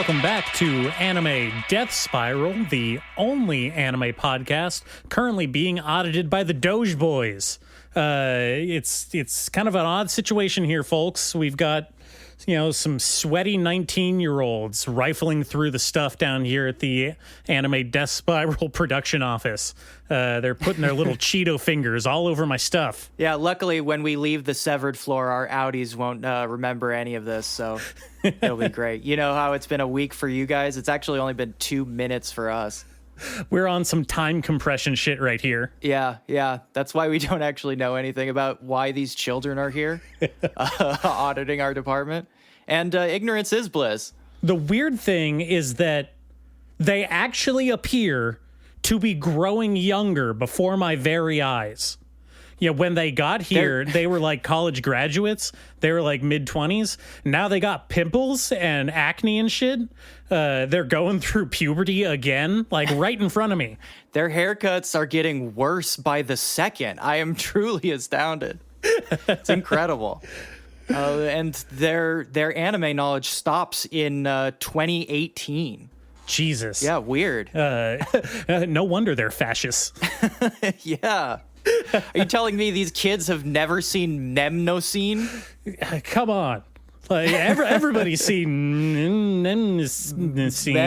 welcome back to Anime Death Spiral, the only anime podcast currently being audited by the Doge Boys. It's kind of an odd situation here, folks. We've got, some sweaty 19-year-olds rifling through the stuff down here at the Anime Death Spiral production office. They're putting their little Cheeto fingers all over my stuff. Yeah, luckily, when we leave the severed floor, our Audis won't remember any of this, so it'll be great. You know how it's been a week for you guys? It's actually only been 2 minutes for us. We're on some time compression shit right here. Yeah. That's why we don't actually know anything about why these children are here auditing our department. And ignorance is bliss. The weird thing is that they actually appear to be growing younger before my very eyes. When they got here, they were like college graduates. They were like mid-20s. Now they got pimples and acne and shit. They're going through puberty again, like right in front of me. Their haircuts are getting worse by the second. I am truly astounded. It's incredible. And their anime knowledge stops in 2018. Jesus. Yeah, weird. No wonder they're fascists. Yeah. Are you telling me these kids have never seen Mnemoscene? Come on. Like everybody's seen Mnemoscene.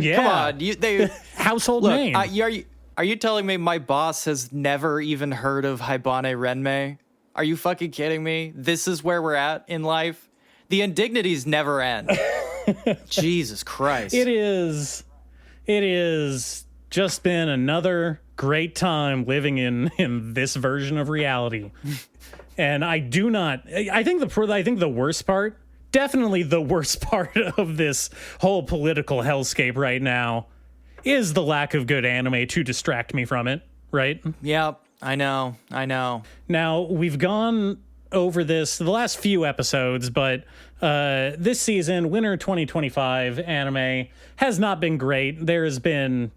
Yeah. Come on. They household look, name. Are you telling me my boss has never even heard of Haibane Renmei? Are you fucking kidding me? This is where we're at in life? The indignities never end. Jesus Christ. It is just been another great time living in this version of reality. And I think the worst part, definitely the worst part of this whole political hellscape right now is the lack of good anime to distract me from it, right? Yep, I know. Now, we've gone over this the last few episodes, but this season, winter 2025 anime has not been great. There has been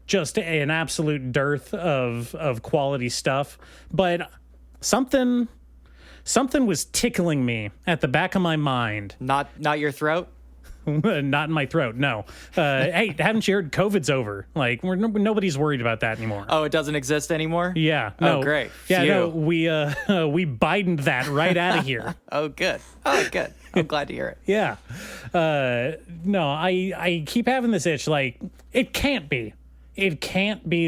just an absolute dearth of quality stuff, but something was tickling me at the back of my mind. Not your throat? Not in my throat, no. Hey, haven't you heard COVID's over? Like, nobody's worried about that anymore. Oh, it doesn't exist anymore? Yeah. No. Oh, great. Yeah, Phew. no, we Biden'd that right out of here. Oh, good. I'm glad to hear it. Yeah. No, I keep having this itch, like, it can't be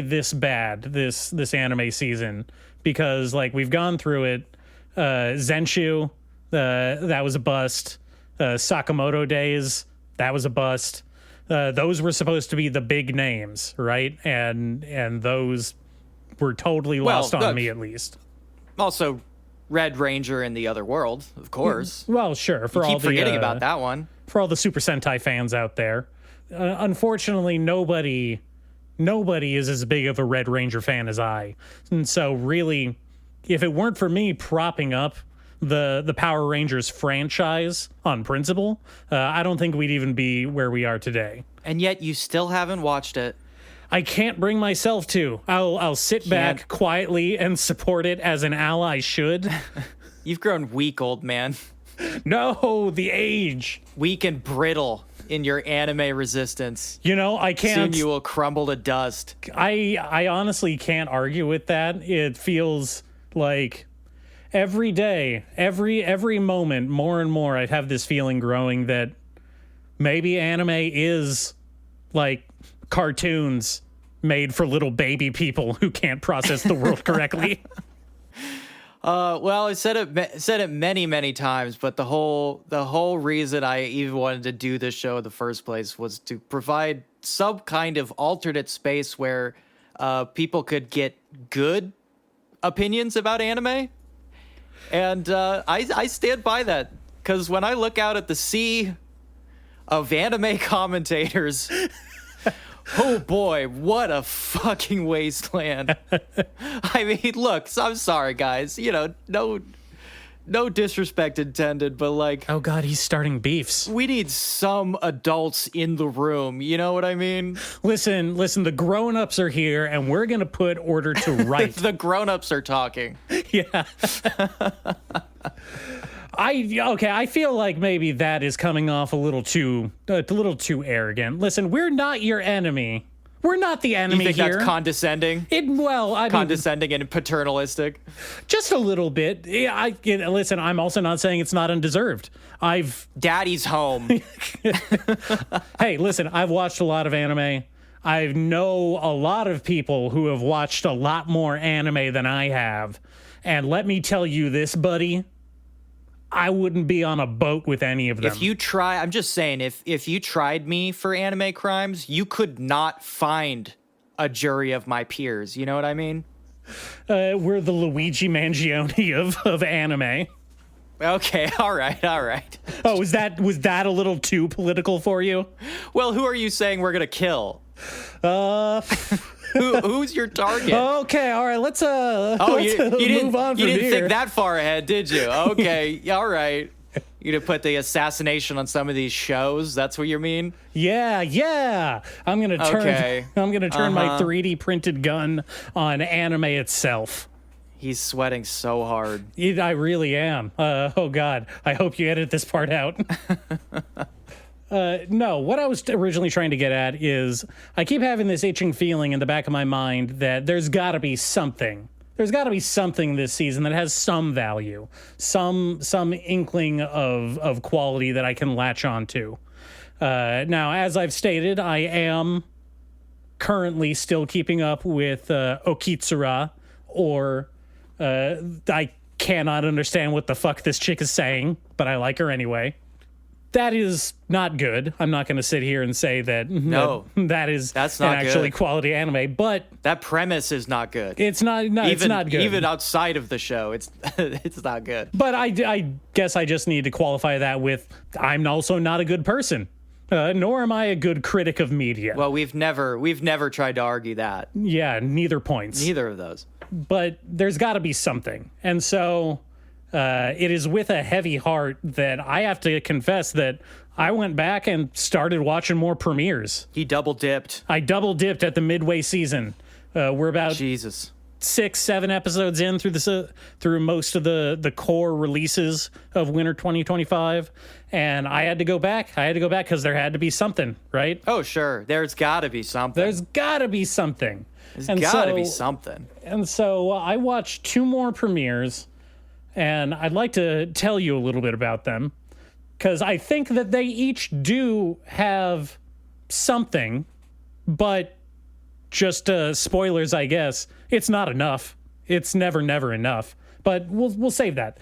this bad, this anime season, because, like, we've gone through it. Zenshu, that was a bust. Sakamoto Days, that was a bust. Those were supposed to be the big names, right? And those were totally lost on me, at least. Also, Red Ranger in the Other World, of course. Well, sure. You keep forgetting about that one. For all the Super Sentai fans out there. Unfortunately, nobody is as big of a Red Ranger fan as I. And so really, if it weren't for me propping up the Power Rangers franchise on principle, I don't think we'd even be where we are today. And yet you still haven't watched it. I can't bring myself to. I'll sit back quietly and support it as an ally should. You've grown weak, old man. No, the age. Weak and brittle in your anime resistance. I can't. Soon you will crumble to dust. I honestly can't argue with that. It feels like every day, every moment, more and more, I have this feeling growing that maybe anime is like cartoons made for little baby people who can't process the world correctly. Well, I said it many, many times, but the whole reason I even wanted to do this show in the first place was to provide some kind of alternate space where people could get good opinions about anime. And I stand by that, because when I look out at the sea of anime commentators, oh boy, what a fucking wasteland. I mean, look, I'm sorry, guys. No disrespect intended, but like... Oh God, he's starting beefs. We need some adults in the room, you know what I mean? Listen, the grown-ups are here, and we're gonna put order to right. The grown-ups are talking. Yeah. I feel like maybe that is coming off a little too arrogant. Listen, we're not your enemy. We're not the enemy You think here. that's condescending? Condescending and paternalistic? Just a little bit. Yeah, listen, I'm also not saying it's not undeserved. Daddy's home. Hey, listen, I've watched a lot of anime. I know a lot of people who have watched a lot more anime than I have. And let me tell you this, buddy. I wouldn't be on a boat with any of them. I'm just saying, if you tried me for anime crimes, you could not find a jury of my peers. You know what I mean? We're the Luigi Mangione of anime. Okay, all right. Oh, was that a little too political for you? Well, who are you saying we're gonna kill? Who's your target? Okay, all right. Let's you move on from You didn't here. think that far ahead, did you? Okay, all right. You gonna put the assassination on some of these shows? That's what you mean? Yeah. I'm gonna turn my 3D printed gun on anime itself. He's sweating so hard. I really am. Oh God, I hope you edit this part out. No, what I was originally trying to get at is I keep having this itching feeling in the back of my mind that there's got to be something. There's got to be something this season that has some value, some inkling of quality that I can latch onto. Now, as I've stated, I am currently still keeping up with Okitsura, or I cannot understand what the fuck this chick is saying, but I like her anyway. That is not good. I'm not going to sit here and say that that's not actually good quality anime, but that premise is not good. It's not good. Even outside of the show, it's not good. But I guess I just need to qualify that with I'm also not a good person, nor am I a good critic of media. Well, we've never tried to argue that. Yeah, neither points. Neither of those. But there's got to be something, and so. It is with a heavy heart that I have to confess that I went back and started watching more premieres. He double dipped. I double dipped at the midway season. We're about 6-7 episodes in through most of the core releases of winter 2025, and I had to go back. Because there had to be something, right? Oh sure, there's got to be something. And so I watched 2 more premieres. And I'd like to tell you a little bit about them, because I think that they each do have something, but just spoilers, I guess. It's not enough. It's never enough. But we'll save that.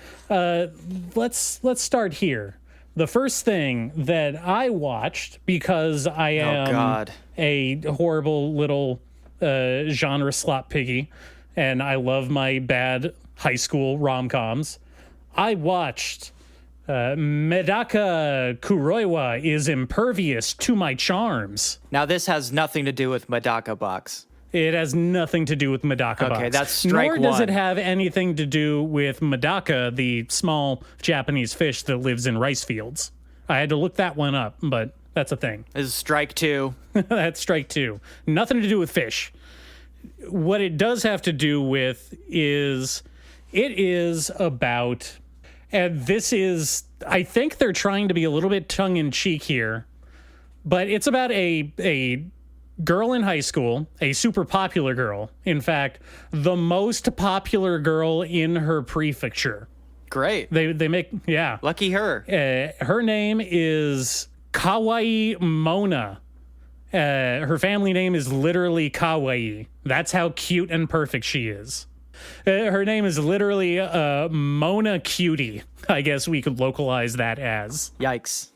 Let's start here. The first thing that I watched, because I am a horrible little genre slop piggy, and I love my bad high school rom-coms, I watched Medaka Kuroiwa is Impervious to My Charms. Now, this has nothing to do with Medaka Box. It has nothing to do with Medaka Box. Okay, that's strike one. Nor does it have anything to do with Medaka, the small Japanese fish that lives in rice fields. I had to look that one up, but that's a thing. This is strike 2. That's strike 2. Nothing to do with fish. What it does have to do with is... It is about, and this is, I think they're trying to be a little bit tongue-in-cheek here, but it's about a girl in high school, a super popular girl. In fact, the most popular girl in her prefecture. Great. They make, yeah. Lucky her. Her name is Kawaii Mona. Her family name is literally Kawaii. That's how cute and perfect she is. Her name is literally Mona Cutie. I guess we could localize that as. Yikes.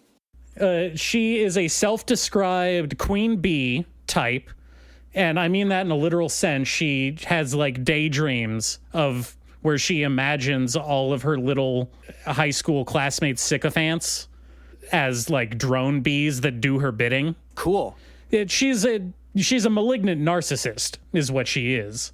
She is a self-described queen bee type, and I mean that in a literal sense. She has like daydreams of where she imagines all of her little high school classmates sycophants as like drone bees that do her bidding. Cool. She's a malignant narcissist, is what she is.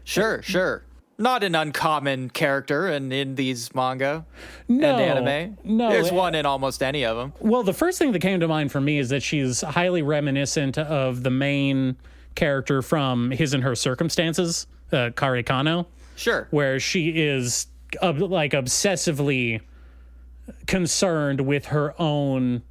Sure. Not an uncommon character in these manga and anime. No. There's one in almost any of them. Well, the first thing that came to mind for me is that she's highly reminiscent of the main character from His and Her Circumstances, Kare Kano. Sure. Where she is like obsessively concerned with her own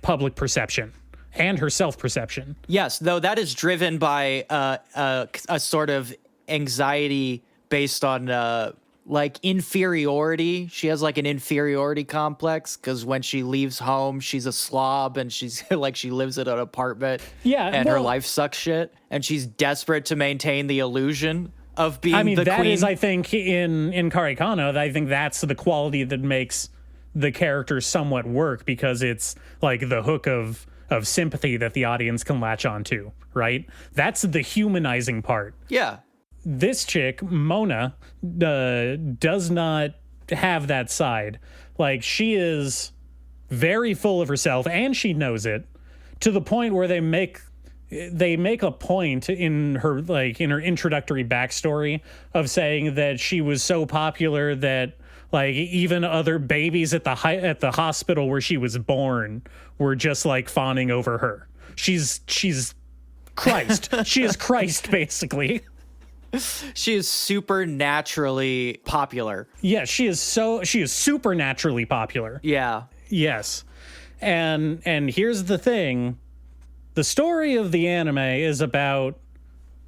public perception and her self-perception. Yes, though that is driven by a sort of anxiety based on like inferiority. She has like an inferiority complex because when she leaves home, she's a slob and she's like she lives in an apartment. Yeah, and her life sucks shit, and she's desperate to maintain the illusion of being the that queen. is, I think, in Karikano, I think that's the quality that makes the character somewhat work, because it's like the hook of sympathy that the audience can latch onto, right? That's the humanizing part. Yeah. This chick, Mona, does not have that side. Like, she is very full of herself, and she knows it, to the point where they make a point in her introductory backstory of saying that she was so popular that like even other babies at the hospital where she was born were just like fawning over her. She's Christ. She is Christ, basically. She is supernaturally popular. Yeah, she is supernaturally popular. Yeah. Yes. And here's the thing. The story of the anime is about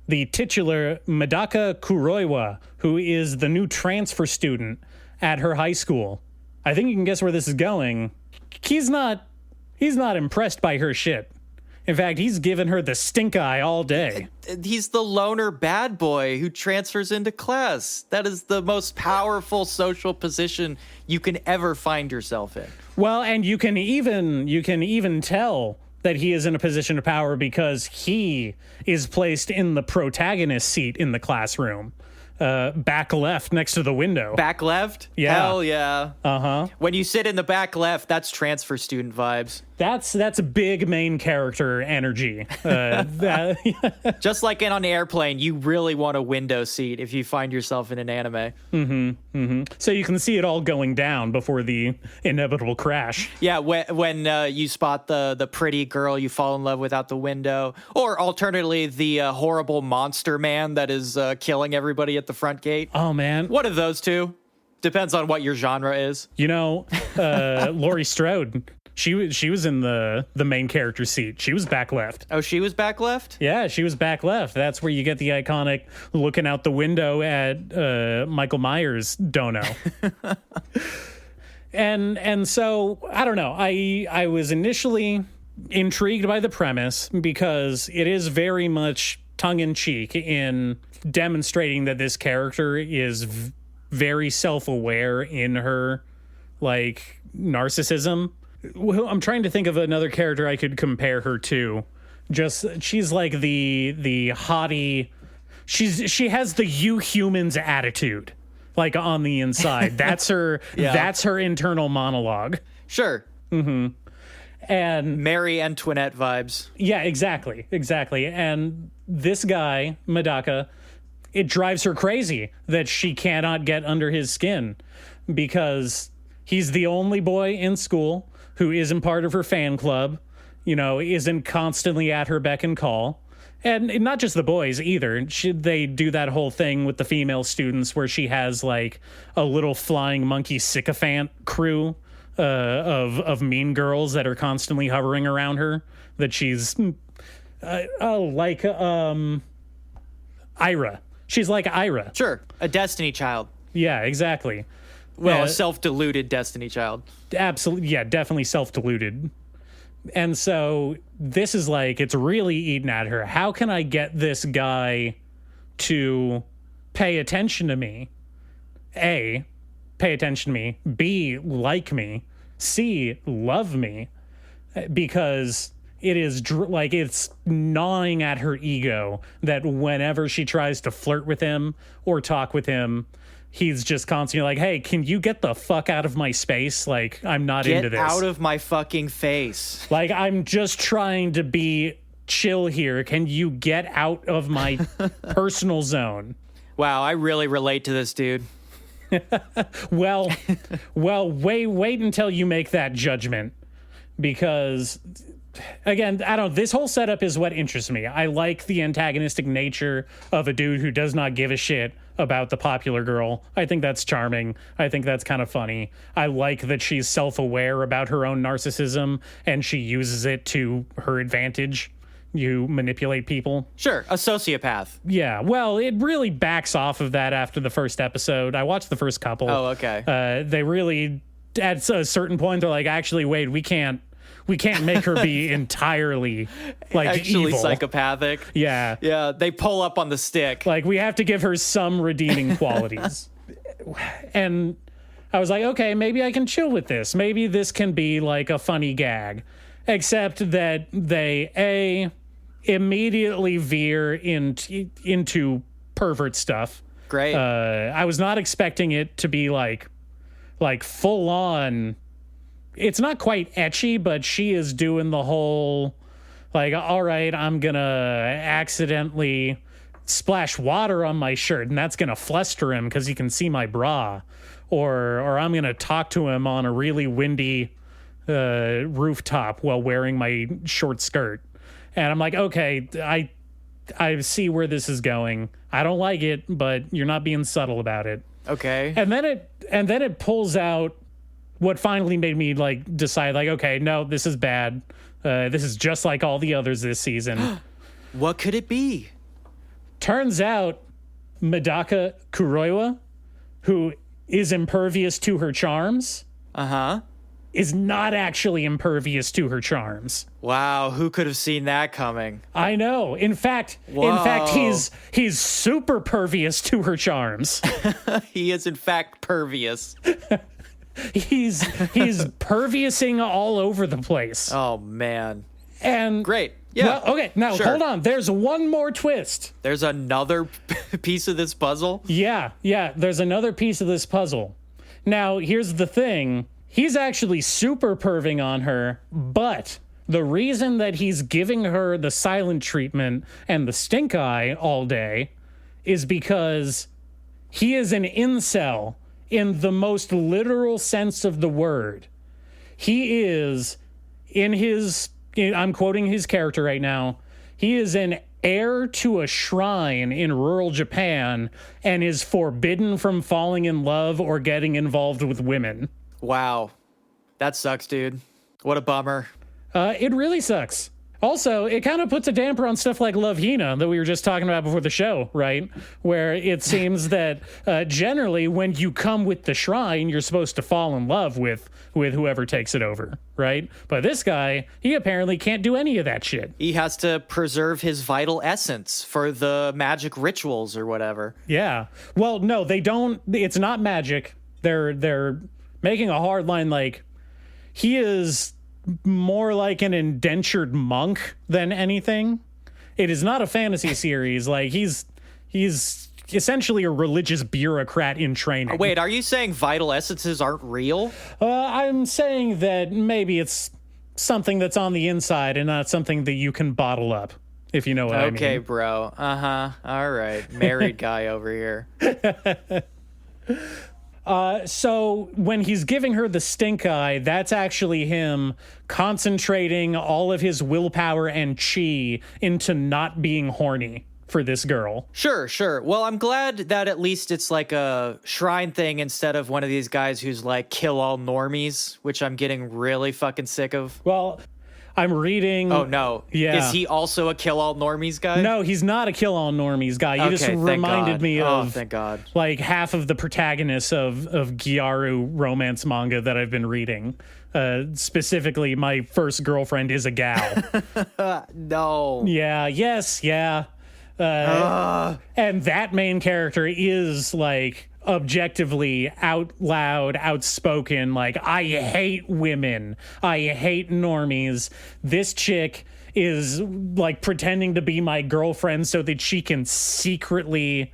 the titular Medaka Kuroiwa, who is the new transfer student at her high school. I think you can guess where this is going. He's not impressed by her shit. In fact, he's given her the stink eye all day. He's the loner bad boy who transfers into class. That is the most powerful social position you can ever find yourself in. Well, and you can even tell that he is in a position of power because he is placed in the protagonist seat in the classroom. Back left next to the window. Back left? Yeah. Hell yeah. Uh-huh. When you sit in the back left, that's transfer student vibes. That's big main character energy. Just like on an airplane, you really want a window seat if you find yourself in an anime. Mm-hmm. Mm-hmm. So you can see it all going down before the inevitable crash. Yeah, when you spot the pretty girl you fall in love with out the window, or alternatively the horrible monster man that is killing everybody at the front gate. Oh man, one of those two. Depends on what your genre is. You know, Laurie Strode. She was in the main character seat. She was back left. Oh, she was back left? Yeah, she was back left. That's where you get the iconic looking out the window at Michael Myers dono. And so, I don't know. I was initially intrigued by the premise because it is very much tongue-in-cheek in demonstrating that this character is very self-aware in her, like, narcissism. I'm trying to think of another character I could compare her to. She's like the haughty. She has the you humans attitude, like on the inside. That's her. Yeah. That's her internal monologue. Sure. Mm-hmm. And Marie Antoinette vibes. Yeah, exactly. And this guy, Medaka, it drives her crazy that she cannot get under his skin because he's the only boy in school who isn't part of her fan club, isn't constantly at her beck and call. And not just the boys either. They do that whole thing with the female students where she has like a little flying monkey sycophant crew of mean girls that are constantly hovering around her, that she's like Ira. She's like Ira. Sure, a Destiny Child. Yeah, exactly. Well, a self-deluded Destiny Child. Absolutely, yeah, definitely self-deluded. And so this is like, it's really eating at her. How can I get this guy to pay attention to me? A, pay attention to me. B, like me. C, love me. Because it is it's gnawing at her ego that whenever she tries to flirt with him or talk with him, he's just constantly like, hey, can you get the fuck out of my space? Like, I'm not into this. Get out of my fucking face. Like, I'm just trying to be chill here. Can you get out of my personal zone? Wow, I really relate to this dude. Well, wait until you make that judgment, because again, I don't, this whole setup is what interests me. I like the antagonistic nature of a dude who does not give a shit about the popular girl. I think that's charming. I think that's kind of funny. I like that she's self-aware about her own narcissism and she uses it to her advantage. You manipulate people. Sure, a sociopath. Yeah, well, it really backs off of that after the first episode. I watched the first couple. Oh, okay. They really, at a certain point, they're like, actually, wait, we can't make her be entirely like actually evil. Psychopathic. Yeah. Yeah, they pull up on the stick. Like, we have to give her some redeeming qualities. And I was like, okay, maybe I can chill with this. Maybe this can be like a funny gag. Except that they, immediately veer into pervert stuff. Great. I was not expecting it to be like full on. It's not quite ecchi, but she is doing the whole like, all right, I'm gonna accidentally splash water on my shirt, and that's gonna fluster him because he can see my bra, or I'm gonna talk to him on a really windy rooftop while wearing my short skirt. And I'm like, okay, I see where this is going. I don't like it, but you're not being subtle about it. Okay. And then it pulls out what finally made me like decide like, okay, no, this is bad. This is just like all the others this season. What could it be? Turns out Medaka Kuroiwa, who is impervious to her charms, is not actually impervious to her charms. Wow, who could have seen that coming? I know. In fact, he's super pervious to her charms. He is in fact pervious. He's perviousing all over the place. Oh man. And great. Yeah. Well, okay, now sure. Hold on. There's one more twist. There's another piece of this puzzle? Yeah, there's another piece of this puzzle. Now, here's the thing. He's actually super perving on her, but the reason that he's giving her the silent treatment and the stink eye all day is because he is an incel in the most literal sense of the word. He is, I'm quoting his character right now, he is an heir to a shrine in rural Japan and is forbidden from falling in love or getting involved with women. Wow. That sucks, dude. What a bummer. It really sucks. Also, it kind of puts a damper on stuff like Love Hina that we were just talking about before the show, right? Where it seems that generally when you come with the shrine, you're supposed to fall in love with whoever takes it over, right? But this guy, he apparently can't do any of that shit. He has to preserve his vital essence for the magic rituals or whatever. Yeah. Well, no, they don't. It's not magic. They're making a hard line like he is more like an indentured monk than anything. It is not a fantasy series. Like he's essentially a religious bureaucrat in training. Wait, are you saying vital essences aren't real? I'm saying that maybe it's something that's on the inside and not something that you can bottle up, if you know what I mean. Okay, bro. Uh-huh. All right. Married guy over here. So when he's giving her the stink eye, that's actually him concentrating all of his willpower and chi into not being horny for this girl. Sure. Well, I'm glad that at least it's like a shrine thing instead of one of these guys who's like kill all normies, which I'm getting really fucking sick of. Well, I'm reading... Oh, no. Yeah. Is he also a kill all normies guy? No, he's not a kill all normies guy. You just reminded me of... Oh, thank God. Like half of the protagonists of Gyaru romance manga that I've been reading. Specifically, my first girlfriend is a gal. No. Yeah, yes, yeah. And that main character is like objectively out loud, outspoken, like, I hate women, I hate normies. This chick is like pretending to be my girlfriend so that she can secretly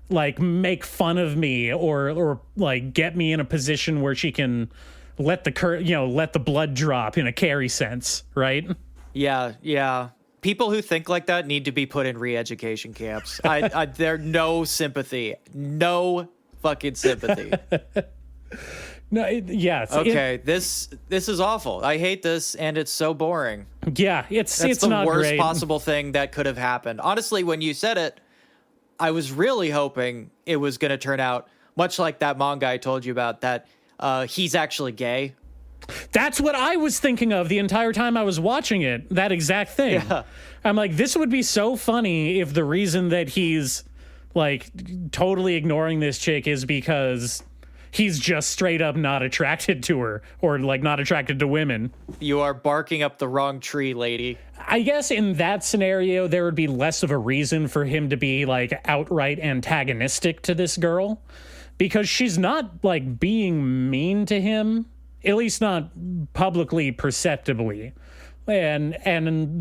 like make fun of me or like get me in a position where she can let the blood drop in a Carrie sense, right? Yeah. People who think like that need to be put in re-education camps. There's no sympathy. No fucking sympathy. No, Okay, this is awful. I hate this, and it's so boring. Yeah, it's the not worst great. possible thing that could have happened. Honestly, when you said it, I was really hoping it was going to turn out much like that manga I told you about, that he's actually gay. That's what I was thinking of the entire time I was watching it. That exact thing. Yeah. I'm like, this would be so funny if the reason that he's like totally ignoring this chick is because he's just straight up not attracted to her, or like not attracted to women. You are barking up the wrong tree, lady. I guess in that scenario, there would be less of a reason for him to be like outright antagonistic to this girl, because she's not like being mean to him, at least not publicly perceptibly. And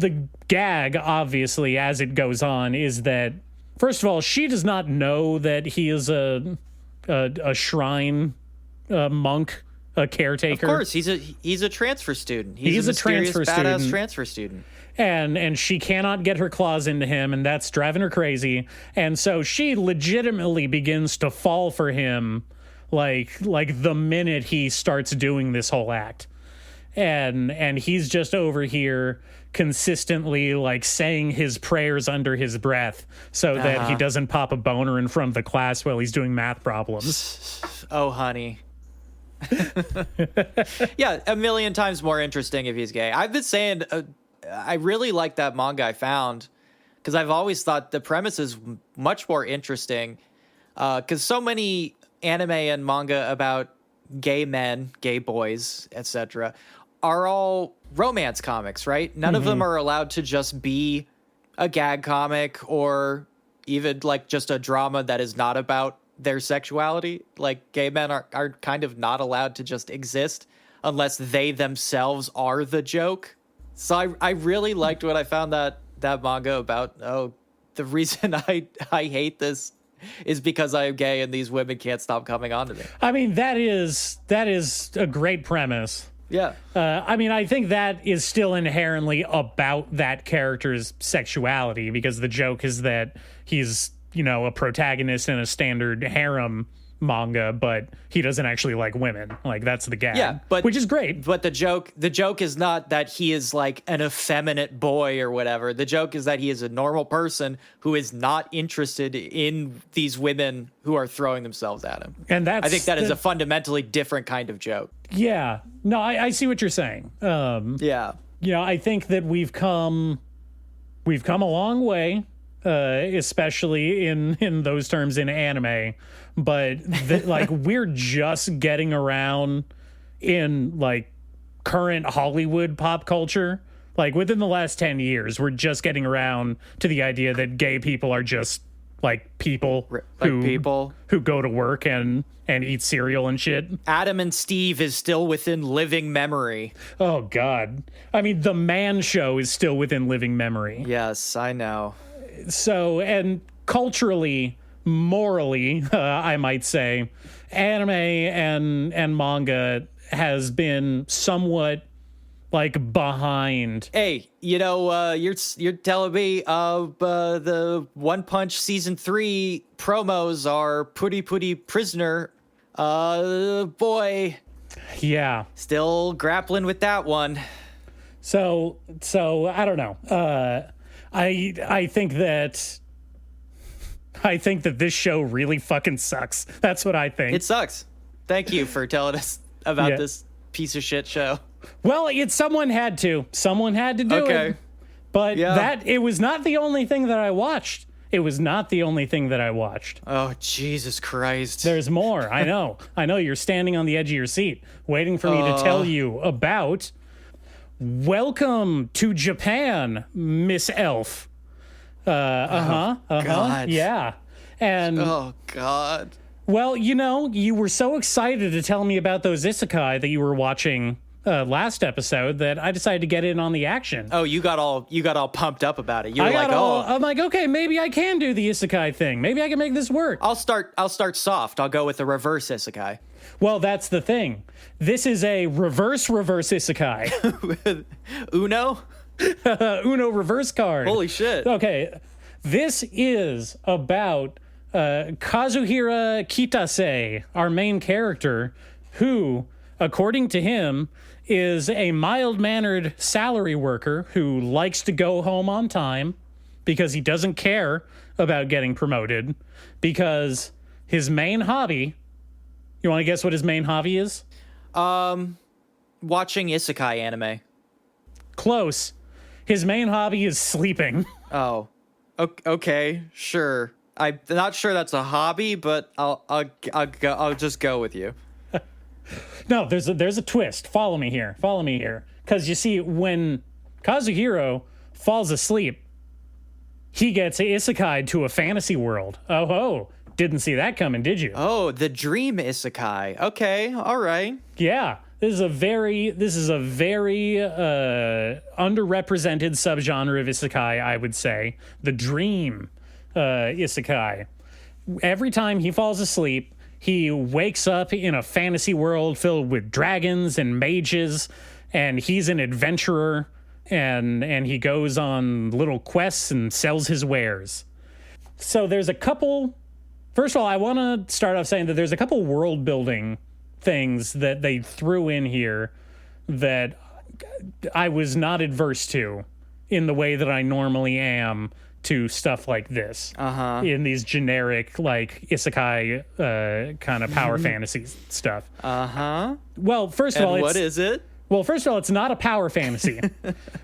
the gag, obviously, as it goes on, is that, first of all, she does not know that he is a shrine monk, a caretaker. Of course, he's a transfer student. He's a transfer badass student. transfer student. And she cannot get her claws into him, and that's driving her crazy. And so she legitimately begins to fall for him, like the minute he starts doing this whole act. And he's just over here consistently like saying his prayers under his breath so that he doesn't pop a boner in front of the class while he's doing math problems. Oh, honey. Yeah, a million times more interesting if he's gay. I've been saying I really like that manga I found, because I've always thought the premise is much more interesting, because so many anime and manga about gay men, gay boys, etc., are all romance comics, right? None of them are allowed to just be a gag comic or even like just a drama that is not about their sexuality. Like, gay men are kind of not allowed to just exist unless they themselves are the joke. So I really liked what I found that manga about. Oh, the reason I hate this is because I am gay and these women can't stop coming on to me. I mean, that is a great premise. Yeah. I mean, I think that is still inherently about that character's sexuality, because the joke is that he's, a protagonist in a standard harem manga, but he doesn't actually like women. Like, that's the gag. Yeah, which is great. But the joke is not that he is like an effeminate boy or whatever. The joke is that he is a normal person who is not interested in these women who are throwing themselves at him. And I think that is a fundamentally different kind of joke. Yeah. No, I see what you're saying. Yeah. I think that we've come a long way, especially in those terms in anime. But like, we're just getting around in like current Hollywood pop culture. Like, within the last 10 years, we're just getting around to the idea that gay people are just like people who go to work and eat cereal and shit. Adam and Steve is still within living memory. Oh God. I mean, The Man Show is still within living memory. Yes, I know. So, and culturally, morally, I might say, anime and manga has been somewhat like behind. Hey, you're telling me the One Punch season 3 promos are pretty prisoner. Boy. Yeah. Still grappling with that one. So I don't know. I think that this show really fucking sucks. That's what I think. It sucks. Thank you for telling us about this piece of shit show. Well, someone had to do it. But it was not the only thing that I watched. Oh, Jesus Christ. There's more. I know. You're standing on the edge of your seat, waiting for me to tell you about Welcome to Japan, Miss Elf. God. Yeah. And oh, God. Well, you were so excited to tell me about those isekai that you were watching last episode that I decided to get in on the action. Oh, you got all pumped up about it. You were I'm like, okay, maybe I can do the isekai thing. Maybe I can make this work. I'll start soft. I'll go with the reverse isekai. Well, that's the thing. This is a reverse isekai. Uno? Uno reverse card. Holy shit. Okay. This is about Kazuhira Kitase, our main character, who, according to him, is a mild-mannered salary worker who likes to go home on time because he doesn't care about getting promoted, because his main hobby, you want to guess what his main hobby is? Watching isekai anime. Close. His main hobby is sleeping. Oh, okay, sure. I'm not sure that's a hobby, but I'll just go with you. No, there's a twist. Follow me here. Because you see, when Kazuhiro falls asleep, he gets isekai'd to a fantasy world. Oh, didn't see that coming, did you? Oh, the dream isekai. Okay, all right. Yeah, this is a very underrepresented subgenre of isekai, I would say. The dream isekai. Every time he falls asleep, he wakes up in a fantasy world filled with dragons and mages, and he's an adventurer, and he goes on little quests and sells his wares. So there's a couple... First of all, I want to start off saying that there's a couple world building things that they threw in here that I was not adverse to in the way that I normally am to stuff like this. In these generic, like, isekai kind of power fantasy stuff. Well, first of all, what is it? Well, first of all, it's not a power fantasy.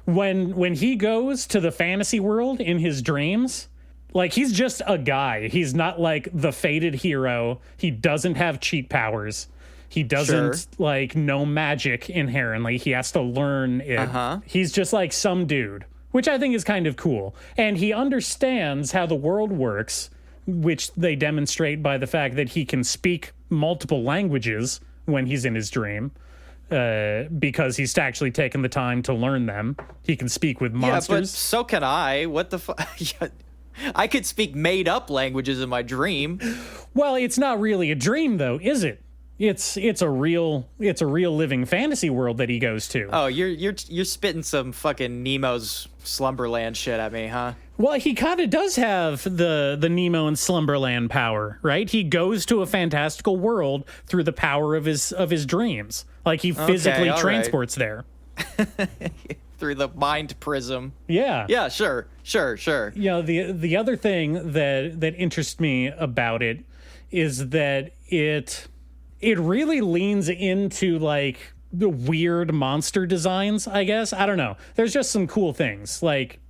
When he goes to the fantasy world in his dreams, like, he's just a guy. He's not like the fated hero. He doesn't have cheat powers. He doesn't like know magic inherently. He has to learn it. He's just like some dude, which I think is kind of cool. And he understands how the world works, which they demonstrate by the fact that he can speak multiple languages when he's in his dream. Because he's actually taken the time to learn them. He can speak with monsters. Yeah, but so can I. What the fuck? I could speak made-up languages in my dream. Well, it's not really a dream, though, is it? It's a real living fantasy world that he goes to. Oh, you're spitting some fucking Nemo's Slumberland shit at me, huh? Well, he kind of does have the Nemo and Slumberland power, right? He goes to a fantastical world through the power of his dreams. Like, he physically transports there. Through the mind prism. Yeah. Yeah, sure. You know, the other thing that interests me about it is that it really leans into, like, the weird monster designs, I guess. I don't know. There's just some cool things. Like,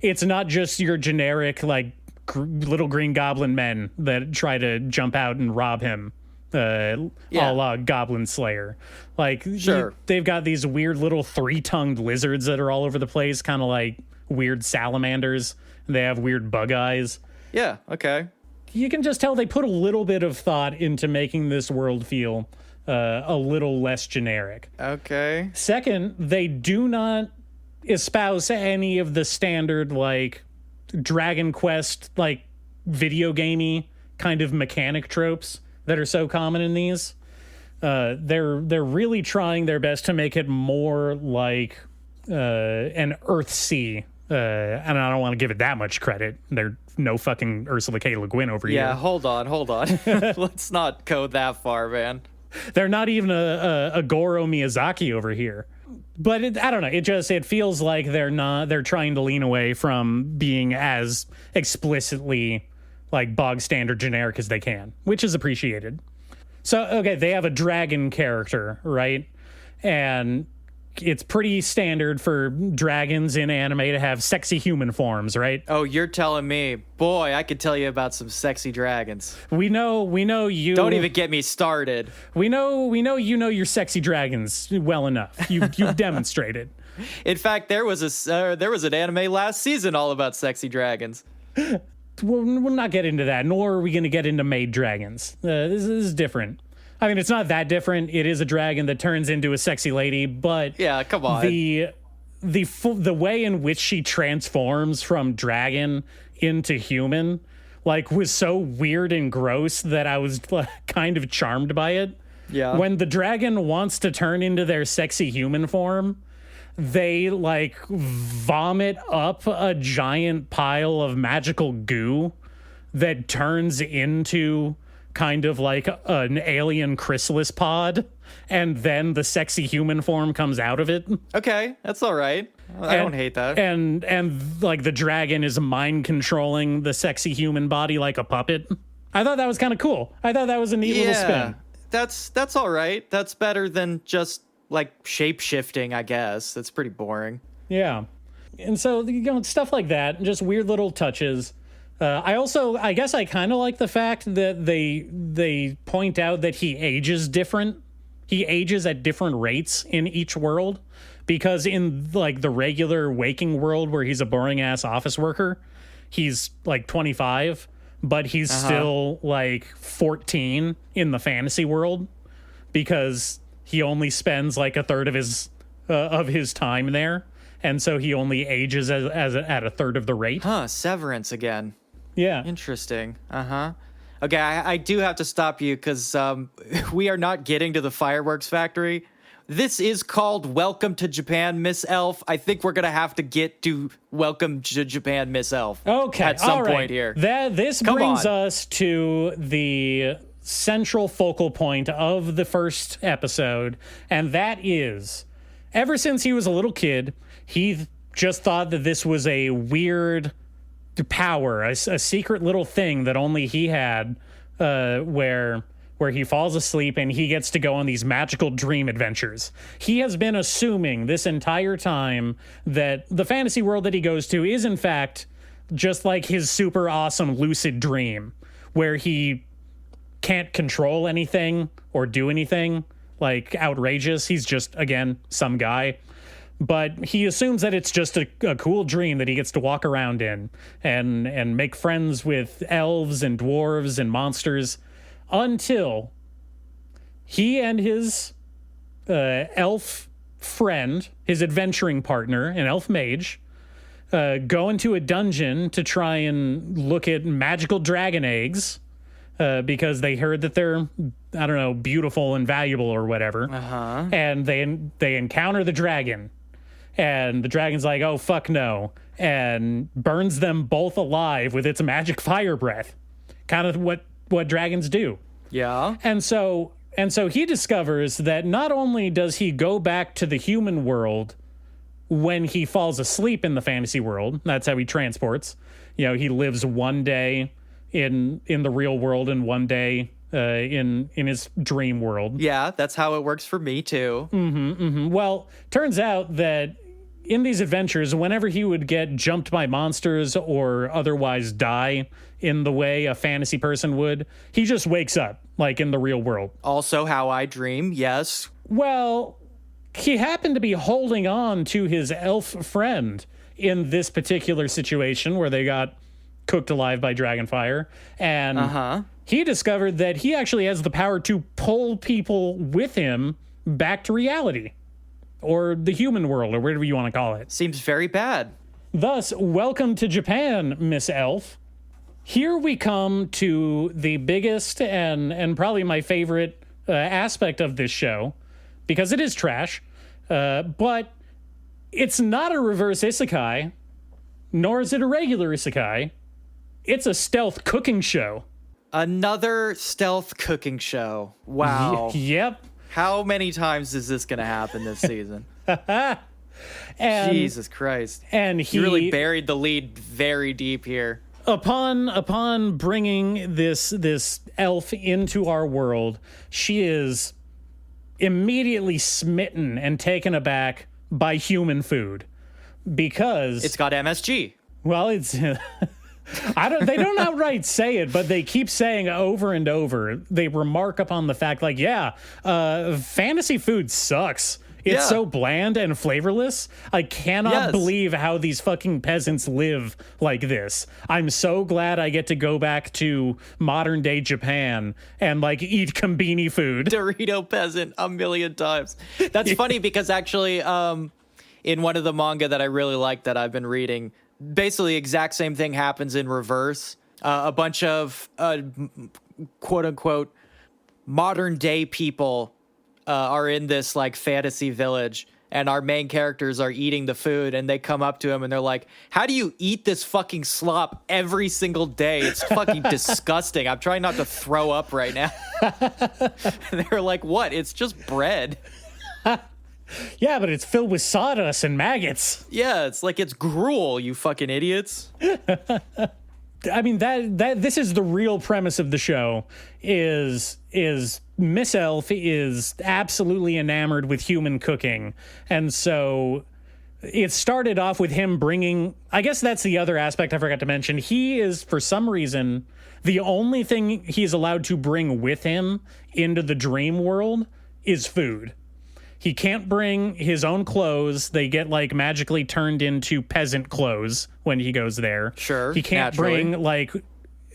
it's not just your generic, like, little green goblin men that try to jump out and rob him. A la Goblin Slayer. Like, they've got these weird little three-tongued lizards that are all over the place, kind of like weird salamanders. They have weird bug eyes. Yeah, okay. You can just tell they put a little bit of thought into making this world feel a little less generic. Okay. Second, they do not espouse any of the standard, like, Dragon Quest, like, video gamey kind of mechanic tropes that are so common in these. They're really trying their best to make it more like an Earthsea. And I don't want to give it that much credit. They're no fucking Ursula K. Le Guin over here. Yeah, hold on. Let's not go that far, man. They're not even a Goro Miyazaki over here. But I don't know. It feels like they're trying to lean away from being as explicitly like bog standard generic as they can, which is appreciated. So, okay, they have a dragon character, right? And it's pretty standard for dragons in anime to have sexy human forms, right? Oh, you're telling me. Boy, I could tell you about some sexy dragons. We know you. Don't even get me started. We know you know your sexy dragons well enough. You've demonstrated. In fact, there was an anime last season all about sexy dragons. We'll not get into that, nor are we going to get into maid dragons. This is different. I mean, it's not that different. It is a dragon that turns into a sexy lady, but yeah, come on. The way in which she transforms from dragon into human, like, was so weird and gross that I was kind of charmed by it. Yeah. When the dragon wants to turn into their sexy human form, they, like, vomit up a giant pile of magical goo that turns into kind of like an alien chrysalis pod, and then the sexy human form comes out of it. Okay, that's all right. I don't hate that. And like the dragon is mind controlling the sexy human body like a puppet. I thought that was kind of cool. I thought that was a neat little spin. That's all right. That's better than just like shape shifting, I guess. That's pretty boring. Yeah. And so, stuff like that, just weird little touches. I guess I kind of like the fact that they point out that he ages different. He ages at different rates in each world, because in like the regular waking world where he's a boring ass office worker, he's like 25, but he's still like 14 in the fantasy world, because he only spends like a third of his time there. And so he only ages at a third of the rate. Severance again. Yeah. Interesting. Okay, I do have to stop you because we are not getting to the fireworks factory. This is called Welcome to Japan, Miss Elf. I think we're going to have to get to Welcome to Japan, Miss Elf. Okay. At some point here. This brings us to the central focal point of the first episode, and that is, ever since he was a little kid, he just thought that this was a weird power, a secret little thing that only he had, where he falls asleep and he gets to go on these magical dream adventures. He has been assuming this entire time that the fantasy world that he goes to is in fact just like his super awesome lucid dream, where he can't control anything or do anything like outrageous. He's just, again, some guy. But he assumes that it's just a cool dream that he gets to walk around in and make friends with elves and dwarves and monsters, until he and his elf friend, his adventuring partner, an elf mage, go into a dungeon to try and look at magical dragon eggs, because they heard that they're, I don't know, beautiful and valuable or whatever. And they encounter the dragon. And the dragon's like, oh, fuck no, and burns them both alive with its magic fire breath. Kind of what dragons do. Yeah. And so he discovers that not only does he go back to the human world when he falls asleep in the fantasy world, that's how he transports. He lives one day in the real world and one day in his dream world. Yeah, that's how it works for me too. Well, turns out that in these adventures, whenever he would get jumped by monsters or otherwise die in the way a fantasy person would, he just wakes up, like in the real world. Also how I dream, yes. Well, he happened to be holding on to his elf friend in this particular situation where they got cooked alive by dragonfire. And he discovered that he actually has the power to pull people with him back to reality, or the human world, or whatever you want to call it. Seems very bad. Thus, welcome to Japan, Miss Elf. Here we come to the biggest and probably my favorite aspect of this show, because it is trash, but it's not a reverse isekai, nor is it a regular isekai. It's a stealth cooking show. Another stealth cooking show. Wow. Yep. How many times is this going to happen this season? And, Jesus Christ. And he really buried the lead very deep here. Upon bringing this elf into our world, she is immediately smitten and taken aback by human food, because it's got MSG. Well, it's they don't outright say it, but they keep saying over and over. They remark upon the fact, like, fantasy food sucks. It's so bland and flavorless. I cannot believe how these fucking peasants live like this. I'm so glad I get to go back to modern day Japan and like eat kombini food. Dorito peasant a million times. That's funny because actually, in one of the manga that I really like that I've been reading, basically exact same thing happens in reverse. A bunch of quote unquote modern day people are in this like fantasy village, and our main characters are eating the food, and they come up to him and they're like, how do you eat this fucking slop every single day? It's fucking disgusting. I'm trying not to throw up right now. And they're like, what? It's just bread. Yeah, but it's filled with sawdust and maggots. Yeah, it's like it's gruel, you fucking idiots. I mean, this is the real premise of the show is Miss Elf is absolutely enamored with human cooking. And so it started off with him bringing, I guess that's the other aspect I forgot to mention. He is, for some reason, the only thing he's allowed to bring with him into the dream world is food. He can't bring his own clothes. They get like magically turned into peasant clothes when he goes there. Sure. He can't bring like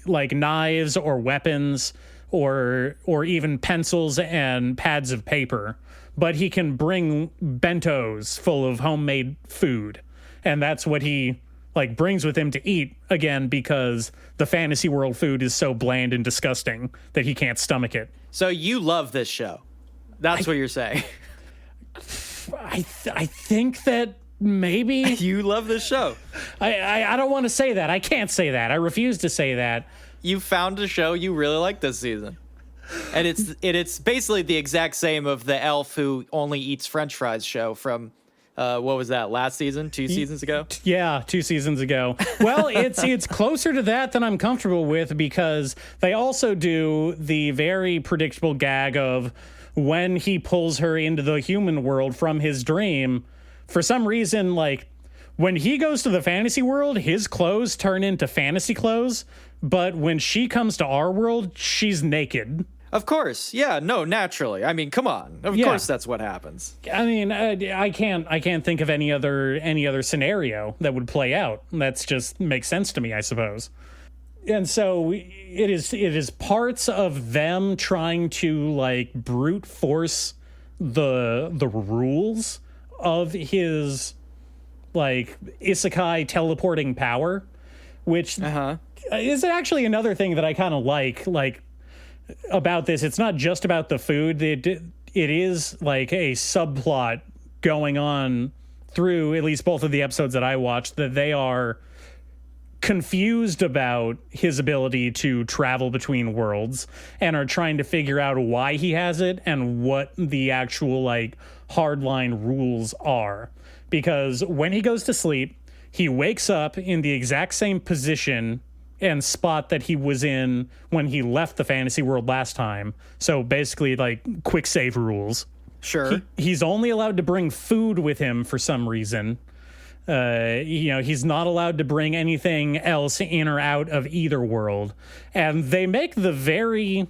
knives or weapons or even pencils and pads of paper, but he can bring bentos full of homemade food. And that's what he like brings with him to eat, again, because the fantasy world food is so bland and disgusting that he can't stomach it. So you love this show. That's what you're saying. I think that maybe you love this show. I don't want to say that. I can't say that. I refuse to say that. You found a show you really like this season. And it's basically the exact same of the elf who only eats French fries show from what was that, last season? 2 seasons ago? Yeah, 2 seasons ago. Well, it's closer to that than I'm comfortable with, because they also do the very predictable gag of when he pulls her into the human world from his dream. For some reason, like, when he goes to the fantasy world, his clothes turn into fantasy clothes, but when she comes to our world, she's naked. Of course. Yeah, no, naturally. I mean, come on. Of course that's what happens. I mean, I can't think of any other scenario that would play out. That's just makes sense to me, I suppose. And so it is parts of them trying to like brute force the rules of his like isekai teleporting power, which is actually another thing that I kind of like about this. It's not just about the food. It is like a subplot going on through at least both of the episodes that I watched, that they are confused about his ability to travel between worlds and are trying to figure out why he has it and what the actual like hardline rules are. Because when he goes to sleep, he wakes up in the exact same position and spot that he was in when he left the fantasy world last time. So basically like quick save rules. Sure. He's only allowed to bring food with him for some reason. He's not allowed to bring anything else in or out of either world. And they make the very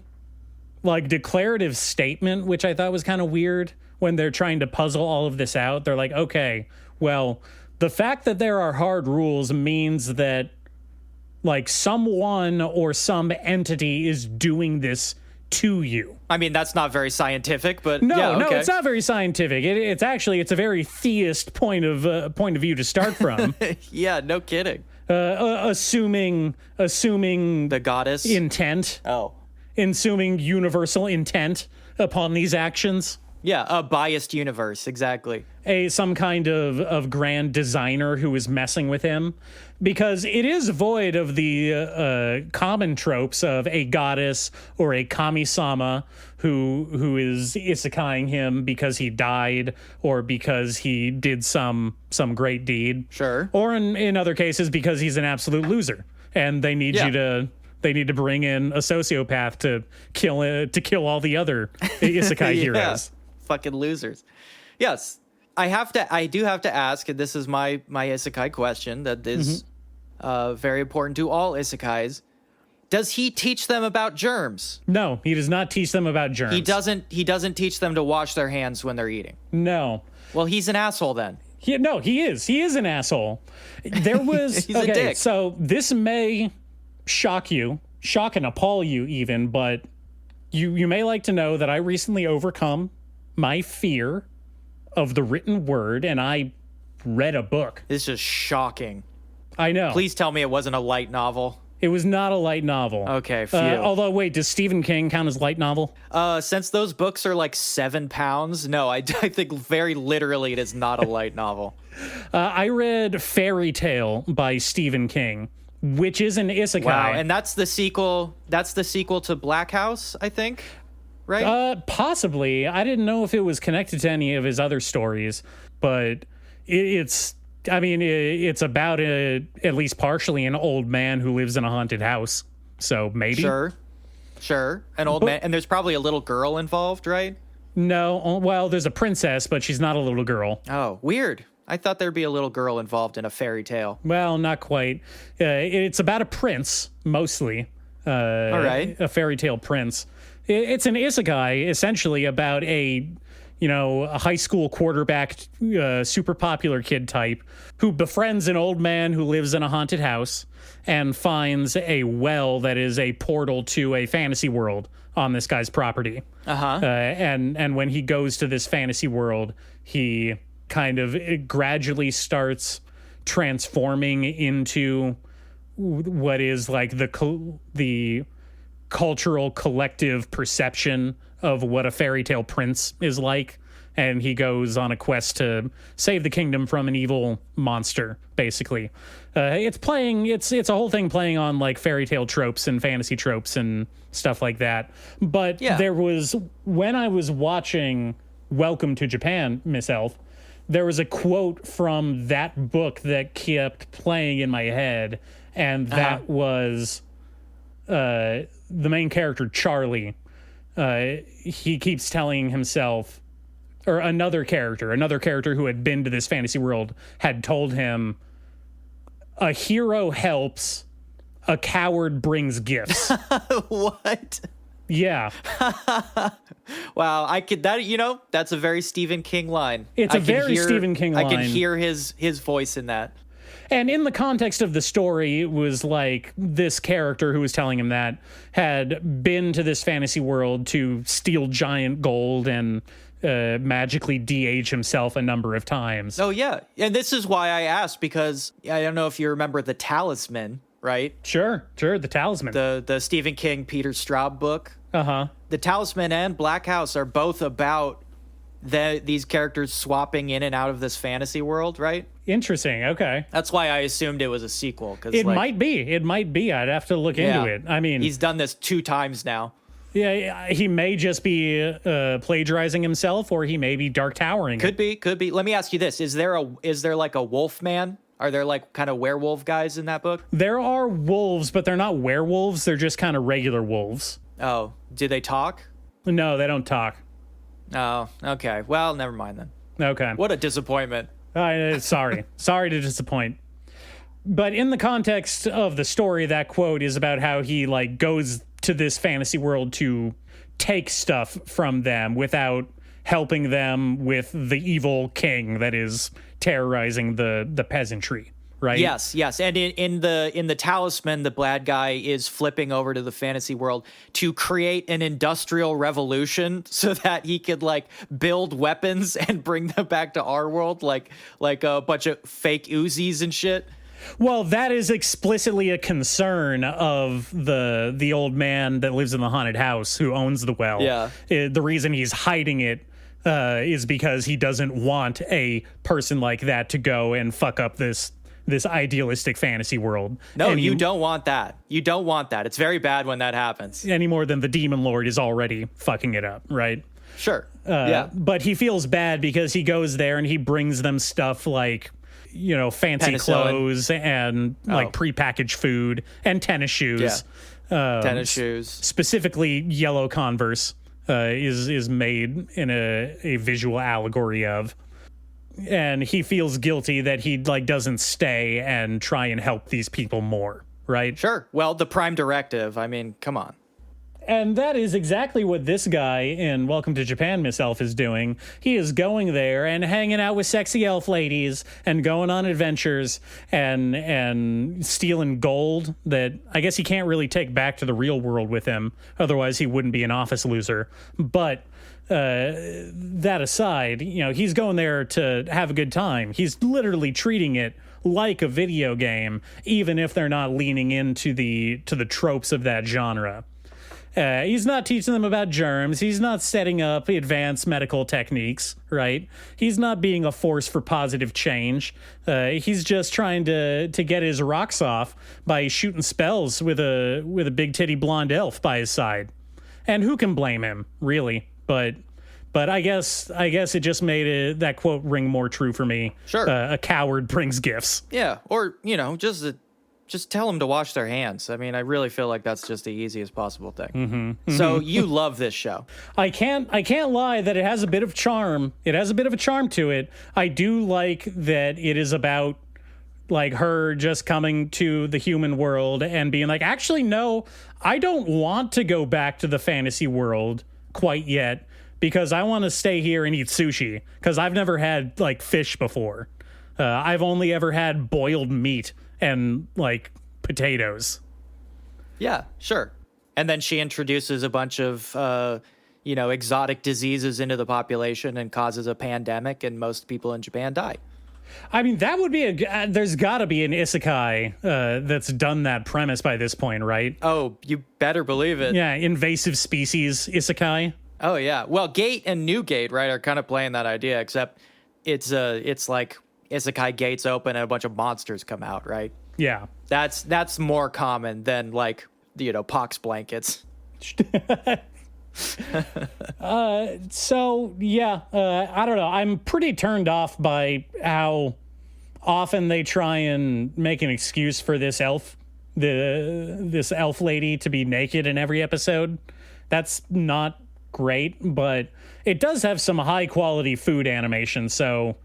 like declarative statement, which I thought was kind of weird when they're trying to puzzle all of this out. They're like, okay, well, the fact that there are hard rules means that like someone or some entity is doing this to you. I mean, that's not very scientific, but no, it's not very scientific. It's a very theist point of view to start from. Yeah, no kidding. Assuming the goddess intent. Oh, assuming universal intent upon these actions. Yeah, a biased universe, exactly. Some kind of grand designer who is messing with him, because it is void of the common tropes of a goddess or a kami-sama who is isekaiing him because he died or because he did some great deed. Sure. Or in other cases because he's an absolute loser and they need they need to bring in a sociopath to kill all the other isekai heroes. Fucking losers. Yes. I do have to ask, and this is my isekai question that is very important to all isekais. Does he teach them about germs? No, he does not teach them about germs. He doesn't teach them to wash their hands when they're eating. No. Well, he's an asshole then. He is an asshole. There was he's a dick. So this may shock and appall you even, but you may like to know that I recently overcome my fear of the written word, and I read a book. This is shocking. I know. Please tell me it wasn't a light novel. It was not a light novel. Okay, phew. Although, wait, does Stephen King count as light novel? Since those books are like 7 pounds, no, I think very literally it is not a light novel. I read Fairy Tale by Stephen King, which is an isekai. Wow, and that's the sequel. That's the sequel to Black House, I think. Right? Possibly. I didn't know if it was connected to any of his other stories, but it's about at least partially an old man who lives in a haunted house. So maybe. Sure. An old man. And there's probably a little girl involved, right? No. Well, there's a princess, but she's not a little girl. Oh, weird. I thought there'd be a little girl involved in a fairy tale. Well, not quite. It's about a prince, mostly. All right. A fairy tale prince. It's an isekai, essentially, about a high school quarterback, super popular kid type who befriends an old man who lives in a haunted house and finds a well that is a portal to a fantasy world on this guy's property. And when he goes to this fantasy world, he kind of gradually starts transforming into what is like the cultural collective perception of what a fairy tale prince is like, and he goes on a quest to save the kingdom from an evil monster, basically. It's a whole thing playing on like fairy tale tropes and fantasy tropes and stuff like that. But there was, when I was watching Welcome to Japan, Miss Elf, there was a quote from that book that kept playing in my head, and that was the main character, Charlie. He keeps telling himself, or another character who had been to this fantasy world had told him, a hero helps, a coward brings gifts. What? Yeah. Wow, that's a very Stephen King line. It's a very Stephen King line. I can hear his voice in that. And in the context of the story, it was like this character who was telling him that had been to this fantasy world to steal giant gold and magically de-age himself a number of times. Oh, yeah. And this is why I asked, because I don't know if you remember The Talisman, right? Sure. The Talisman. The Stephen King, Peter Straub book. Uh-huh. The Talisman and Black House are both about these characters swapping in and out of this fantasy world, right? Interesting. Okay. That's why I assumed it was a sequel. It might be. I'd have to look into it. I mean, he's done this 2 times now. Yeah, he may just be plagiarizing himself, or he may be dark towering. Could be. Let me ask you this: Is there like a wolf man? Are there like kind of werewolf guys in that book? There are wolves, but they're not werewolves. They're just kind of regular wolves. Oh, do they talk? No, they don't talk. Oh, okay. Well, never mind then. Okay. What a disappointment. Sorry to disappoint. But in the context of the story, that quote is about how he like goes to this fantasy world to take stuff from them without helping them with the evil king that is terrorizing the peasantry. Right? Yes. And in the Talisman, the bad guy is flipping over to the fantasy world to create an industrial revolution so that he could like build weapons and bring them back to our world, like a bunch of fake Uzis and shit. Well, that is explicitly a concern of the old man that lives in the haunted house who owns the well. Yeah. The reason he's hiding it is because he doesn't want a person like that to go and fuck up this idealistic fantasy world. No, you don't want that. You don't want that. It's very bad when that happens. Any more than the demon lord is already fucking it up, right? Sure. Yeah. But he feels bad because he goes there and he brings them stuff like, fancy Penicillin. Clothes and like prepackaged food and tennis shoes. Yeah. Tennis shoes. Specifically, yellow Converse is made in a visual allegory of. And he feels guilty that he like doesn't stay and try and help these people more, right? Sure. Well, the prime directive. I mean, come on. And that is exactly what this guy in Welcome to Japan, Miss Elf, is doing. He is going there and hanging out with sexy elf ladies and going on adventures and stealing gold that I guess he can't really take back to the real world with him. Otherwise, he wouldn't be an office loser. But that aside, he's going there to have a good time. He's literally treating it like a video game, even if they're not leaning into the tropes of that genre. He's not teaching them about germs. He's not setting up advanced medical techniques, right? He's not being a force for positive change. He's just trying to get his rocks off by shooting spells with a big titty blonde elf by his side. And who can blame him, really? But I guess it just made that quote ring more true for me. Sure. A coward brings gifts. Yeah, or just tell them to wash their hands. I mean, I really feel like that's just the easiest possible thing. So you love this show. I can't lie that it has a bit of charm. It has a bit of a charm to it. I do like that it is about like her just coming to the human world and being like, actually, no, I don't want to go back to the fantasy world quite yet because I want to stay here and eat sushi because I've never had like fish before. I've only ever had boiled meat and like potatoes. Yeah, sure. And then she introduces a bunch of, exotic diseases into the population and causes a pandemic, and most people in Japan die. I mean, that would be there's got to be an isekai that's done that premise by this point, right? Oh, you better believe it. Yeah, invasive species isekai. Oh, yeah. Well, Gate and New Gate, right, are kind of playing that idea, except it's like isekai gates open and a bunch of monsters come out, right? Yeah. That's more common than like, pox blankets. So yeah, I don't know. I'm pretty turned off by how often they try and make an excuse for this elf lady to be naked in every episode. That's not great, but it does have some high quality food animation, so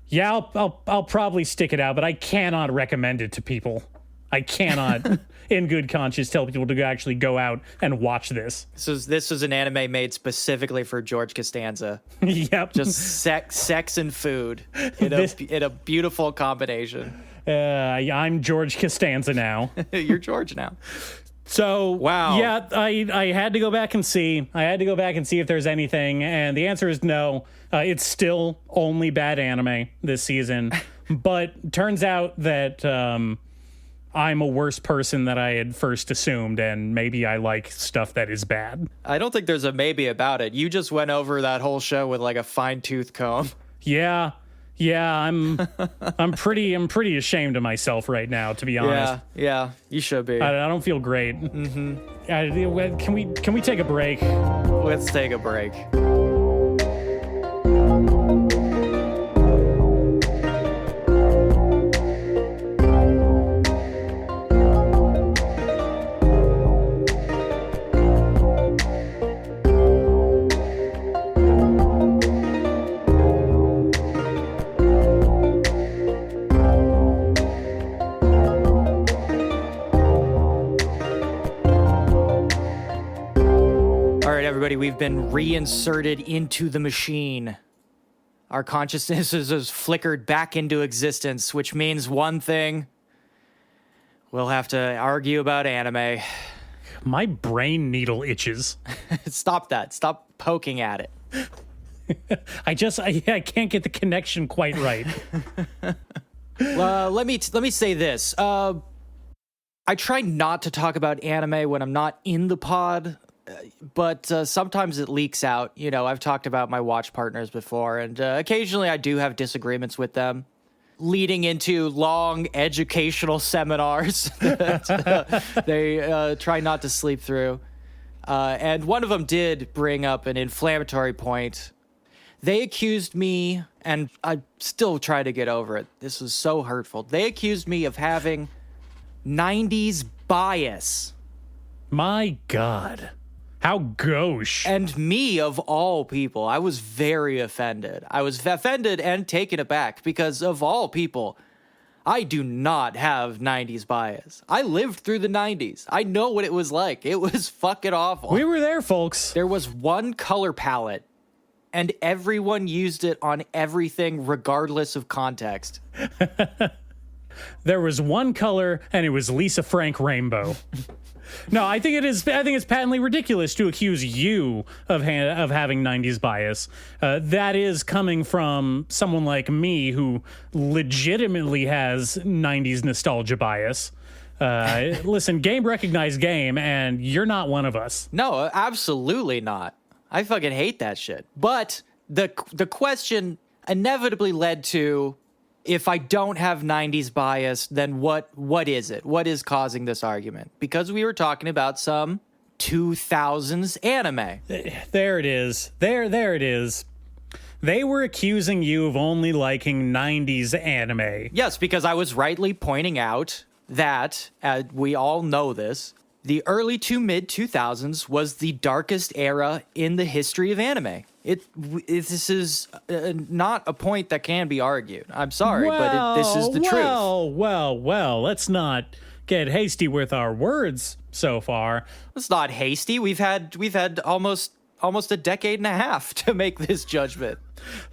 yeah, I'll probably stick it out, but I cannot recommend it to people. I cannot, in good conscience, tell people to actually go out and watch this. This was an anime made specifically for George Costanza. Yep. Just sex and food in a beautiful combination. I'm George Costanza now. You're George now. So, wow. Yeah, I had to go back and see. I had to go back and see if there's anything, and the answer is no. It's still only bad anime this season, but turns out that I'm a worse person than I had first assumed, and maybe I like stuff that is bad. I don't think there's a maybe about it. You just went over that whole show with like a fine-tooth comb. Yeah, I'm pretty ashamed of myself right now, to be honest. Yeah, you should be. I don't feel great. Can we take a break? Let's take a break. We've been reinserted into the machine. Our consciousness is flickered back into existence, which means one thing. We'll have to argue about anime. My brain needle itches. Stop that. Stop poking at it. I can't get the connection quite right. Let me say this. I try not to talk about anime when I'm not in the pod. But sometimes it leaks out. I've talked about my watch partners before, and occasionally I do have disagreements with them, leading into long educational seminars that they try not to sleep through. And one of them did bring up an inflammatory point. They accused me, and I still try to get over it. This was so hurtful. They accused me of having 90s bias. My God. How gauche. And me, of all people, I was very offended. I was offended and taken aback because, of all people, I do not have 90s bias. I lived through the 90s. I know what it was like. It was fucking awful. We were there, folks. There was one color palette, and everyone used it on everything regardless of context. There was one color, and it was Lisa Frank Rainbow. No, I think it is. I think it's patently ridiculous to accuse you of having 90s bias. That is coming from someone like me who legitimately has 90s nostalgia bias. Listen, game recognized game, and you're not one of us. No, absolutely not. I fucking hate that shit. But the question inevitably led to, if I don't have 90s bias, then what is it? What is causing this argument? Because we were talking about some 2000s anime. There it is. There it is. They were accusing you of only liking 90s anime. Yes, because I was rightly pointing out that, we all know this, the early to mid 2000s was the darkest era in the history of anime. This is not a point that can be argued. I'm sorry, but this is the truth. Well, let's not get hasty with our words so far. It's not hasty. We've had almost a decade and a half to make this judgment.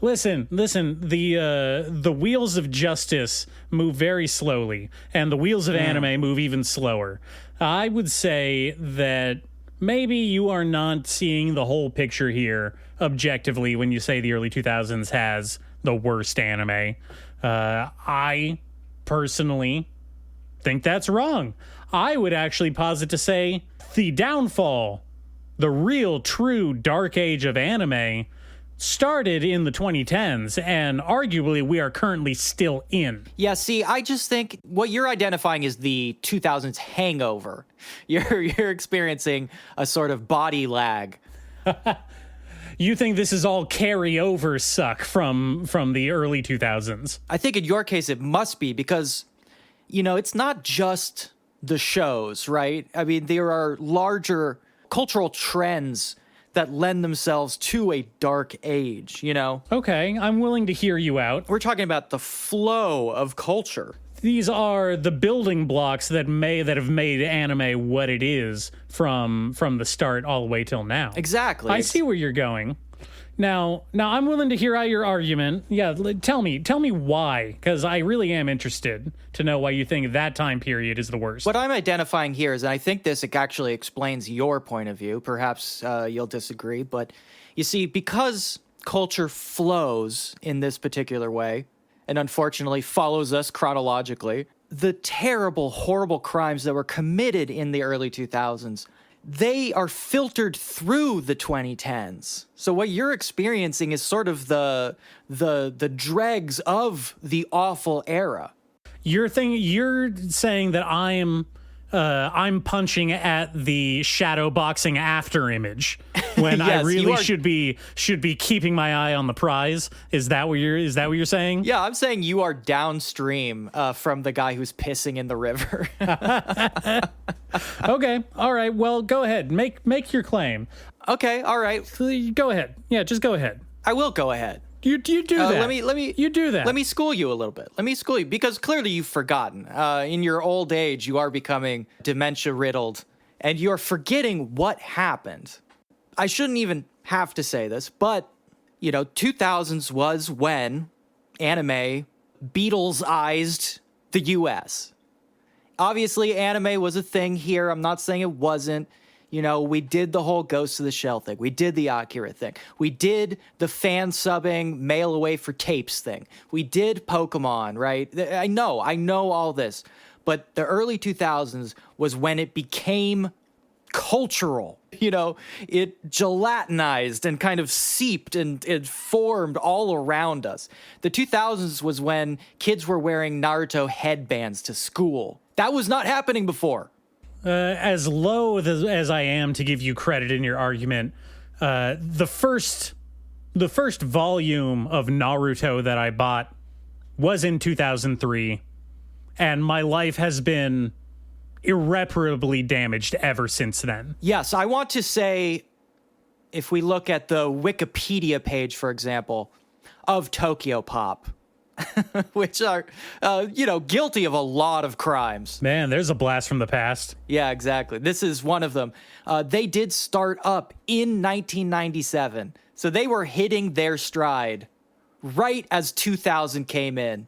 Listen, the wheels of justice move very slowly, and the wheels of anime move even slower. I would say that maybe you are not seeing the whole picture here objectively when you say the early 2000s has the worst anime. I personally think that's wrong. I would actually posit to say the downfall, the real true dark age of anime, started in the 2010s, and arguably we are currently still in. Yeah, see, I just think what you're identifying is the 2000s hangover. You're experiencing a sort of body lag. You think this is all carryover suck from the early 2000s? I think in your case it must be, because, it's not just the shows, right? I mean, there are larger cultural trends that lend themselves to a dark age, Okay, I'm willing to hear you out. We're talking about the flow of culture. These are the building blocks that have made anime what it is from the start all the way till now. Exactly. I see where you're going. Now I'm willing to hear out your argument. Yeah, tell me why, because I really am interested to know why you think that time period is the worst. What I'm identifying here is, and I think this actually explains your point of view. Perhaps you'll disagree, but you see, because culture flows in this particular way, and unfortunately follows us chronologically, the terrible, horrible crimes that were committed in the early 2000s, they are filtered through the 2010s. So what you're experiencing is sort of the dregs of the awful era. You're saying that I'm punching at the shadow boxing after image when Yes, I really should be keeping my eye on the prize. Is that what you're saying? Yeah, I'm saying you are downstream from the guy who's pissing in the river. Okay, all right. Well, go ahead. Make your claim. Okay, all right. Go ahead. Yeah, just go ahead. I will go ahead. You do that. Let me. You do that. Let me school you a little bit. Let me school you, because clearly you've forgotten. In your old age, you are becoming dementia riddled, and you're forgetting what happened. I shouldn't even have to say this, but 2000s was when anime Beatles-ized the U.S. Obviously, anime was a thing here. I'm not saying it wasn't. We did the whole Ghost of the Shell thing. We did the Akira thing. We did the fan subbing, mail away for tapes thing. We did Pokemon, right? I know all this. But the early 2000s was when it became cultural. It gelatinized and kind of seeped and it formed all around us. The 2000s was when kids were wearing Naruto headbands to school. That was not happening before. As loath as I am to give you credit in your argument, the first volume of Naruto that I bought was in 2003, and my life has been irreparably damaged ever since then. Yes, I want to say, if we look at the Wikipedia page, for example, of Tokyo Pop, which are, guilty of a lot of crimes. Man, there's a blast from the past. Yeah, exactly. This is one of them. They did start up in 1997, so they were hitting their stride right as 2000 came in.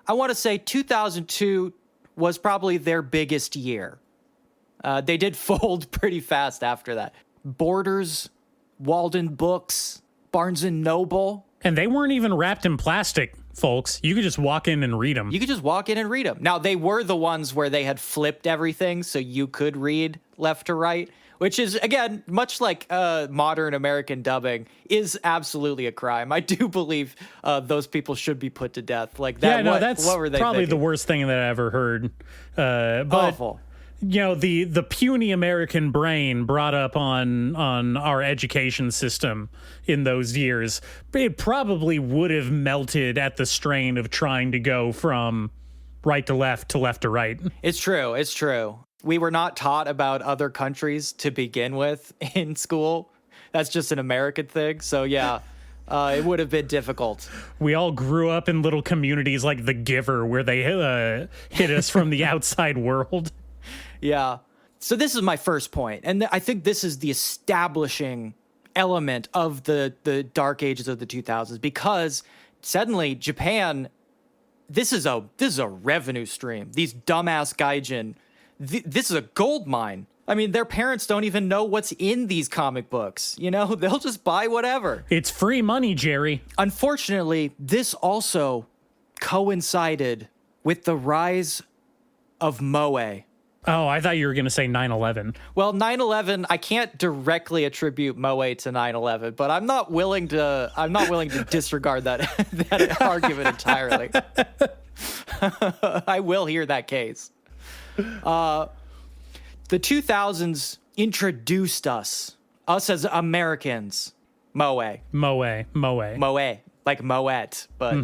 I want to say 2002 was probably their biggest year. They did fold pretty fast after that. Borders, Walden Books, Barnes & Noble. And they weren't even wrapped in plastic, folks. You could just walk in and read them. You could just walk in and read them. Now, they were the ones where they had flipped everything so you could read left to right, which is, again, much like modern American dubbing, is absolutely a crime. I do believe those people should be put to death. Like that. Yeah, no, that's what were they probably thinking? the worst thing that I ever heard. But, Awful. You know, the puny American brain brought up on our education system in those years, it probably would have melted at the strain of trying to go from right to left to right. It's true. It's true. We were not taught about other countries to begin with in school. That's just an American thing. So, yeah, it would have been difficult. We all grew up in little communities like The Giver where they hit us from the outside world. Yeah. So this is my first point, and I think this is the establishing element of the dark ages of the 2000s, because suddenly Japan, this is a revenue stream. These dumbass gaijin, this is a gold mine. I mean, their parents don't even know what's in these comic books. You know, they'll just buy whatever. It's free money, Jerry. Unfortunately, this also coincided with the rise of moe. Oh, I thought you were going to say 9/11. Well, 9/11, I can't directly attribute moe to 9/11, but I'm not willing to disregard that argument entirely. I will hear that case. The 2000s introduced us as Americans, moe, Like Moet, but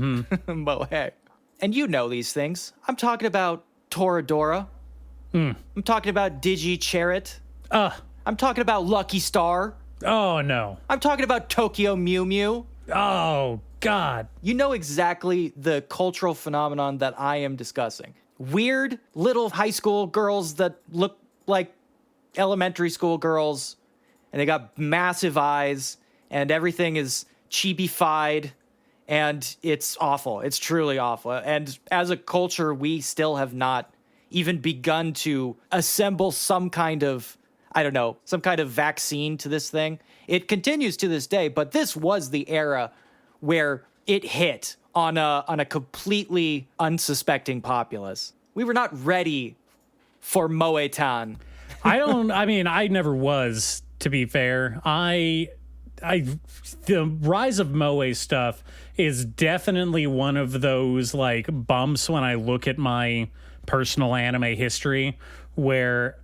moe. And you know these things. I'm talking about Toradora. I'm talking about Digi Chariot. I'm talking about Lucky Star. Oh, no. I'm talking about Tokyo Mew Mew. Oh, God. You know exactly the cultural phenomenon that I am discussing. Weird little high school girls that look like elementary school girls, and they got massive eyes, and everything is chibi-fied, and it's awful. It's truly awful. And as a culture, we still have not even begun to assemble some kind of, I don't know, some kind of vaccine to this thing. It continues to this day, but this was the era where it hit on a completely unsuspecting populace. We were not ready for Moe-tan. I never was, to be fair. The rise of moe stuff is definitely one of those like bumps when I look at my personal anime history, where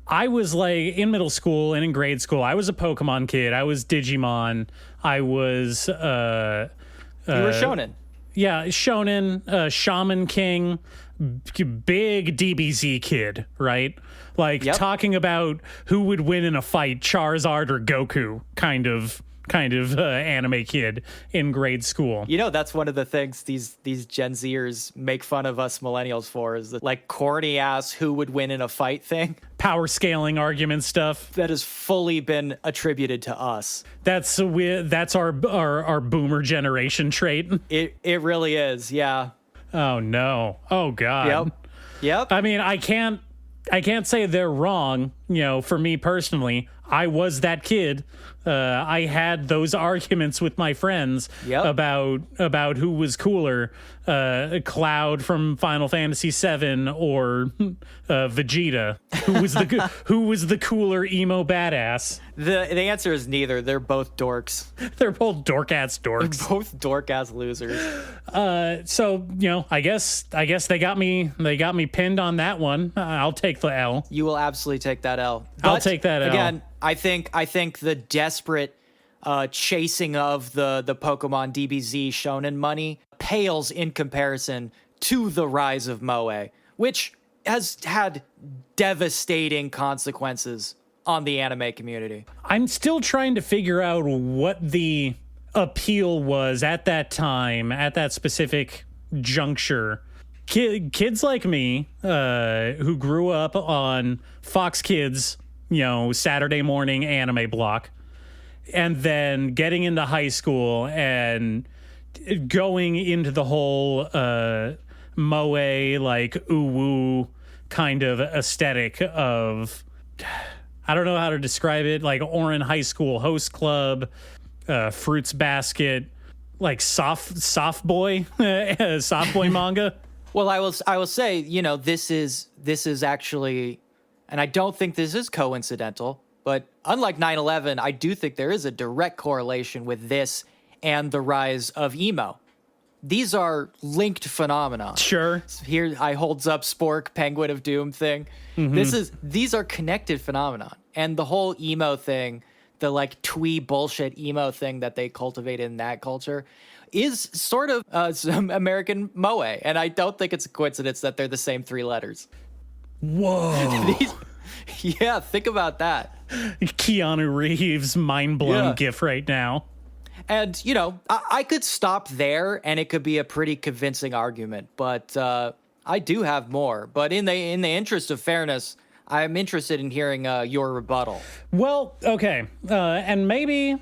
I was like in middle school and in grade school, I was a Pokemon kid. I was Digimon. I was You were shonen. Yeah, shonen, Shaman King, big DBZ kid, right? Like talking about who would win in a fight, Charizard or Goku, kind of anime kid in grade school. You know, that's one of the things these Gen Zers make fun of us millennials for, is the like corny ass who would win in a fight thing. Power scaling argument stuff that has fully been attributed to us. That's our boomer generation trait. It really is, yeah. Oh no. Oh God. Yep. I mean, I can't say they're wrong. You know, for me personally, I was that kid. I had those arguments with my friends about who was cooler, Cloud from Final Fantasy VII or Vegeta, who was the cooler emo badass. The answer is neither. They're both dorks. They're both dork-ass dorks. They're both dork-ass losers. So, you know, I guess they got me pinned on that one. I'll take the L. You will absolutely take that L. I'll take that L. Again, I think the desperate chasing of the Pokemon DBZ shonen money pales in comparison to the rise of moe, which has had devastating consequences on the anime community. I'm still trying to figure out what the appeal was at that time, at that specific juncture. Kids like me, who grew up on Fox Kids, you know, Saturday morning anime block, and then getting into high school and going into the whole moe, like, ooh-woo kind of aesthetic of I don't know how to describe it, like Orin High School Host Club, Fruits Basket, like soft boy manga. Well, I will say, this is actually, and I don't think this is coincidental, but unlike 9/11, I do think there is a direct correlation with this and the rise of emo. These are linked phenomena. Sure. Here I holds up Spork, Penguin of Doom thing. These are connected phenomenon. And the whole emo thing, the like twee bullshit emo thing that they cultivate in that culture is sort of some American moe. And I don't think it's a coincidence that they're the same 3 letters. Whoa. Yeah, think about that. Keanu Reeves mind-blown gif right now. And, I could stop there and it could be a pretty convincing argument, but I do have more. But in the interest of fairness, I'm interested in hearing your rebuttal. Well, okay. And maybe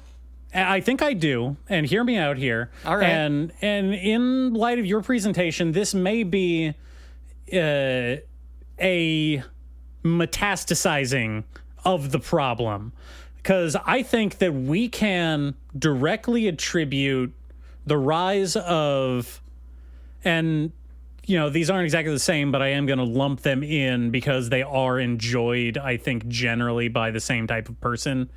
I think I do. And hear me out here. All right. And in light of your presentation, this may be a metastasizing of the problem. Because I think that we can directly attribute the rise of, and, these aren't exactly the same, but I am going to lump them in because they are enjoyed, I think, generally by the same type of person.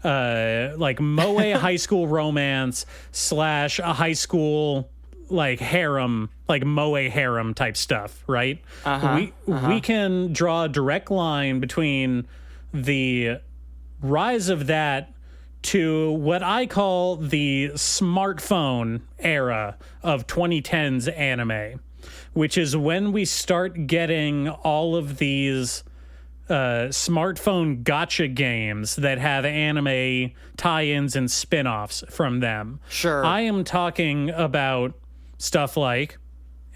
Like moe high school romance / a high school, like harem, like moe harem type stuff, right? We can draw a direct line between the rise of that to what I call the smartphone era of 2010s anime, which is when we start getting all of these smartphone gotcha games that have anime tie-ins and spin-offs from them. Sure. I am talking about stuff like,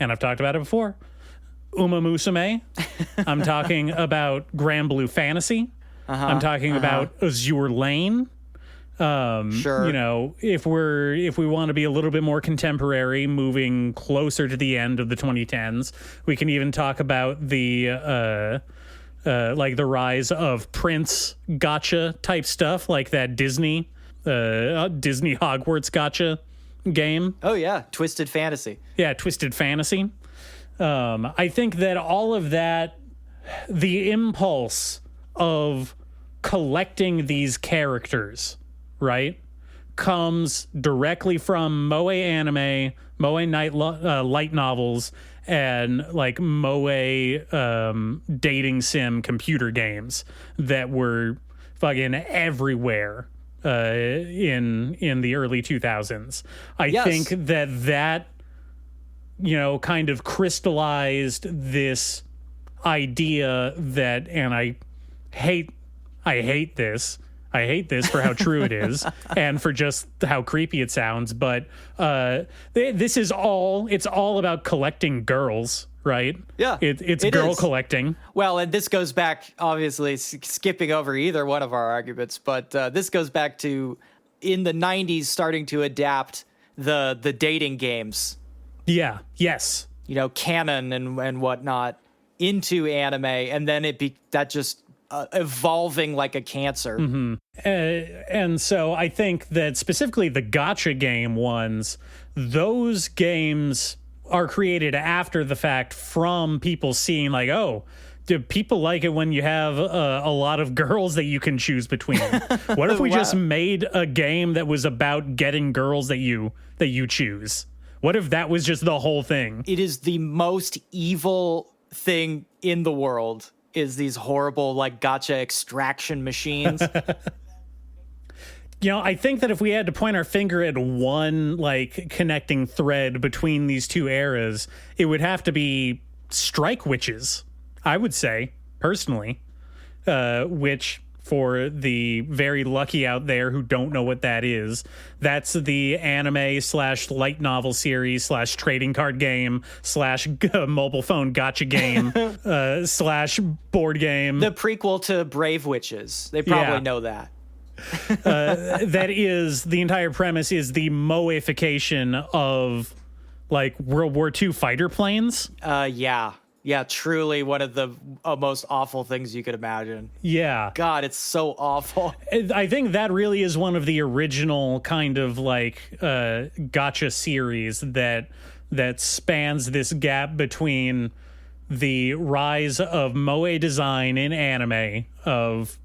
and I've talked about it before, Uma Musume. I'm talking about Grand Blue Fantasy. I'm talking about Azure Lane. Sure. If we want to be a little bit more contemporary, moving closer to the end of the 2010s, we can even talk about the like the rise of Prince gotcha type stuff, like that Disney Hogwarts gotcha game. Oh yeah, Twisted Fantasy. Yeah, Twisted Fantasy. I think that all of that, the impulse of collecting these characters, right, comes directly from moe anime, moe light novels, and like moe dating sim computer games that were fucking everywhere in the early 2000s. I think that kind of crystallized this idea that, and I hate this. I hate this for how true it is and for just how creepy it sounds. But it's all about collecting girls, right? Yeah, it's girl collecting. Well, and this goes back, obviously, skipping over either one of our arguments, but this goes back to in the 90s starting to adapt the dating games. Yeah. Yes. Canon and whatnot into anime, and then that just evolving like a cancer. Mm-hmm. And so I think that specifically the gotcha game ones, those games are created after the fact from people seeing like, oh, do people like it when you have a lot of girls that you can choose between? What if we just made a game that was about getting girls that you choose? What if that was just the whole thing? It is the most evil thing in the world, is these horrible like gotcha extraction machines. I think that if we had to point our finger at one like connecting thread between these two eras, it would have to be Strike Witches, I would say, personally, which for the very lucky out there who don't know what that is, that's the anime / light novel series / trading card game / mobile phone gotcha game / board game. The prequel to Brave Witches. They probably know that. That is, the entire premise is the moeification of like World War II fighter planes. Yeah. Yeah, truly one of the most awful things you could imagine. Yeah. God, it's so awful. I think that really is one of the original kind of like gotcha series that spans this gap between the rise of moe design in anime, of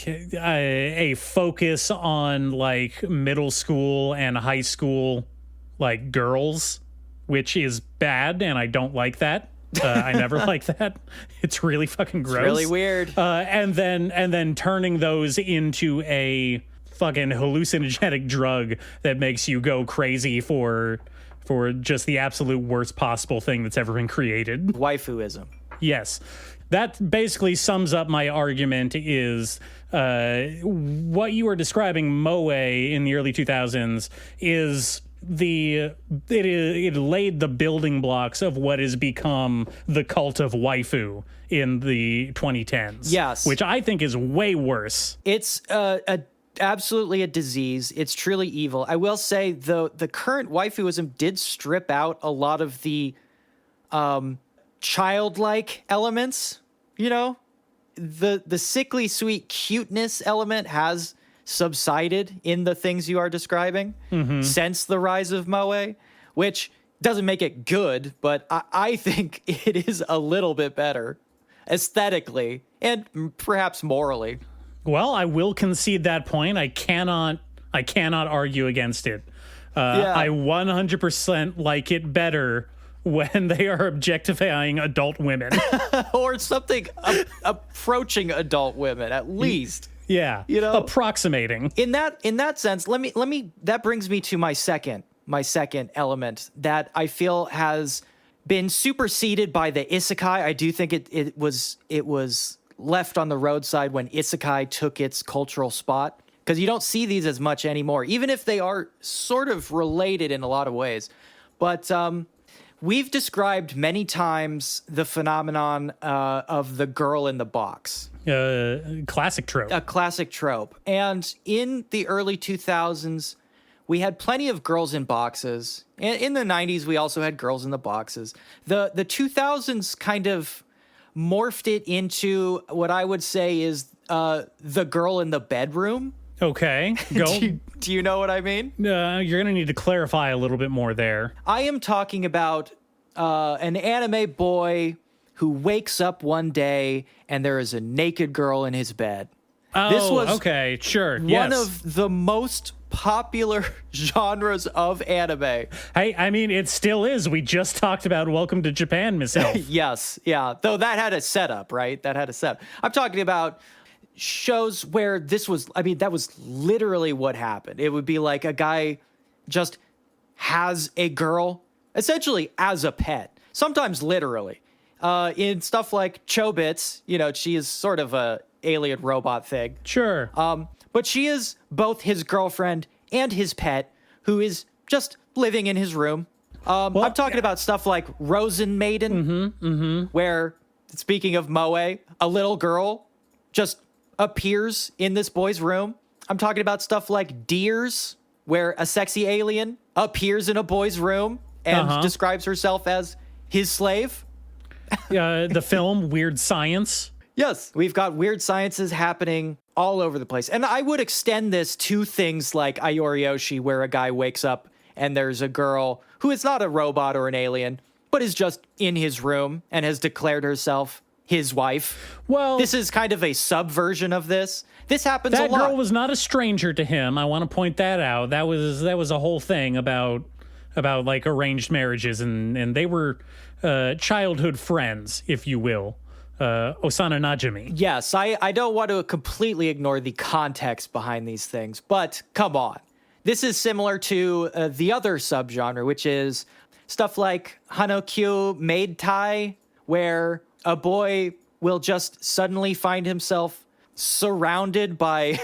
a focus on like middle school and high school like girls, which is bad, and I don't like that. I never like that. It's really fucking gross. It's really weird. And then turning those into a fucking hallucinogenic drug that makes you go crazy for just the absolute worst possible thing that's ever been created. Waifuism. Yes. That basically sums up my argument is what you were describing moe in the early 2000s is it laid the building blocks of what has become the cult of waifu in the 2010s. Yes. Which I think is way worse. It's absolutely a disease. It's truly evil. I will say, though, the current waifuism did strip out a lot of the childlike elements, you know? The sickly sweet cuteness element has subsided in the things you are describing since the rise of moe, which doesn't make it good, but I think it is a little bit better aesthetically and perhaps morally. Well, I will concede that point. I cannot argue against it. I 100% like it better when they are objectifying adult women. Or something approaching adult women, at least. Yeah, you know, approximating. In that sense, let me that brings me to my second element that I feel has been superseded by the isekai. I do think it was left on the roadside when isekai took its cultural spot, because you don't see these as much anymore, even if they are sort of related in a lot of ways. But we've described many times the phenomenon of the girl in the box. Classic trope. A classic trope. And in the early 2000s, we had plenty of girls in boxes. In the 90s, we also had girls in the boxes. The 2000s kind of morphed it into what I would say is the girl in the bedroom. Okay, go. Do you know what I mean? You're going to need to clarify a little bit more there. I am talking about an anime boy who wakes up one day and there is a naked girl in his bed. Oh, this was okay, sure. One of the most popular genres of anime. Hey, I mean, it still is. We just talked about Welcome to Japan, Miss Elf. Yes, yeah. Though that had a setup, right? That had a setup. I'm talking about shows where that was literally what happened. It would be like a guy just has a girl essentially as a pet, sometimes literally. In stuff like Chobits, you know, she is sort of a alien robot thing. Sure. But she is both his girlfriend and his pet, who is just living in his room. I'm talking about stuff like Rosen Maiden, where, speaking of moe, a little girl just appears in this boy's room. I'm talking about stuff like Deers, where a sexy alien appears in a boy's room and describes herself as his slave. The film Weird Science. Yes, we've got weird sciences happening all over the place. And I would extend this to things like Ayorioshi, where a guy wakes up and there's a girl who is not a robot or an alien, but is just in his room and has declared herself his wife. Well, this is kind of a subversion of this. This happens a lot. That girl was not a stranger to him. I want to point that out. That was a whole thing about like arranged marriages, and they were childhood friends, if you will. Osana Najimi. Yes, I don't want to completely ignore the context behind these things, but come on. This is similar to the other subgenre, which is stuff like Hanokyu Maid Tai, where a boy will just suddenly find himself surrounded by,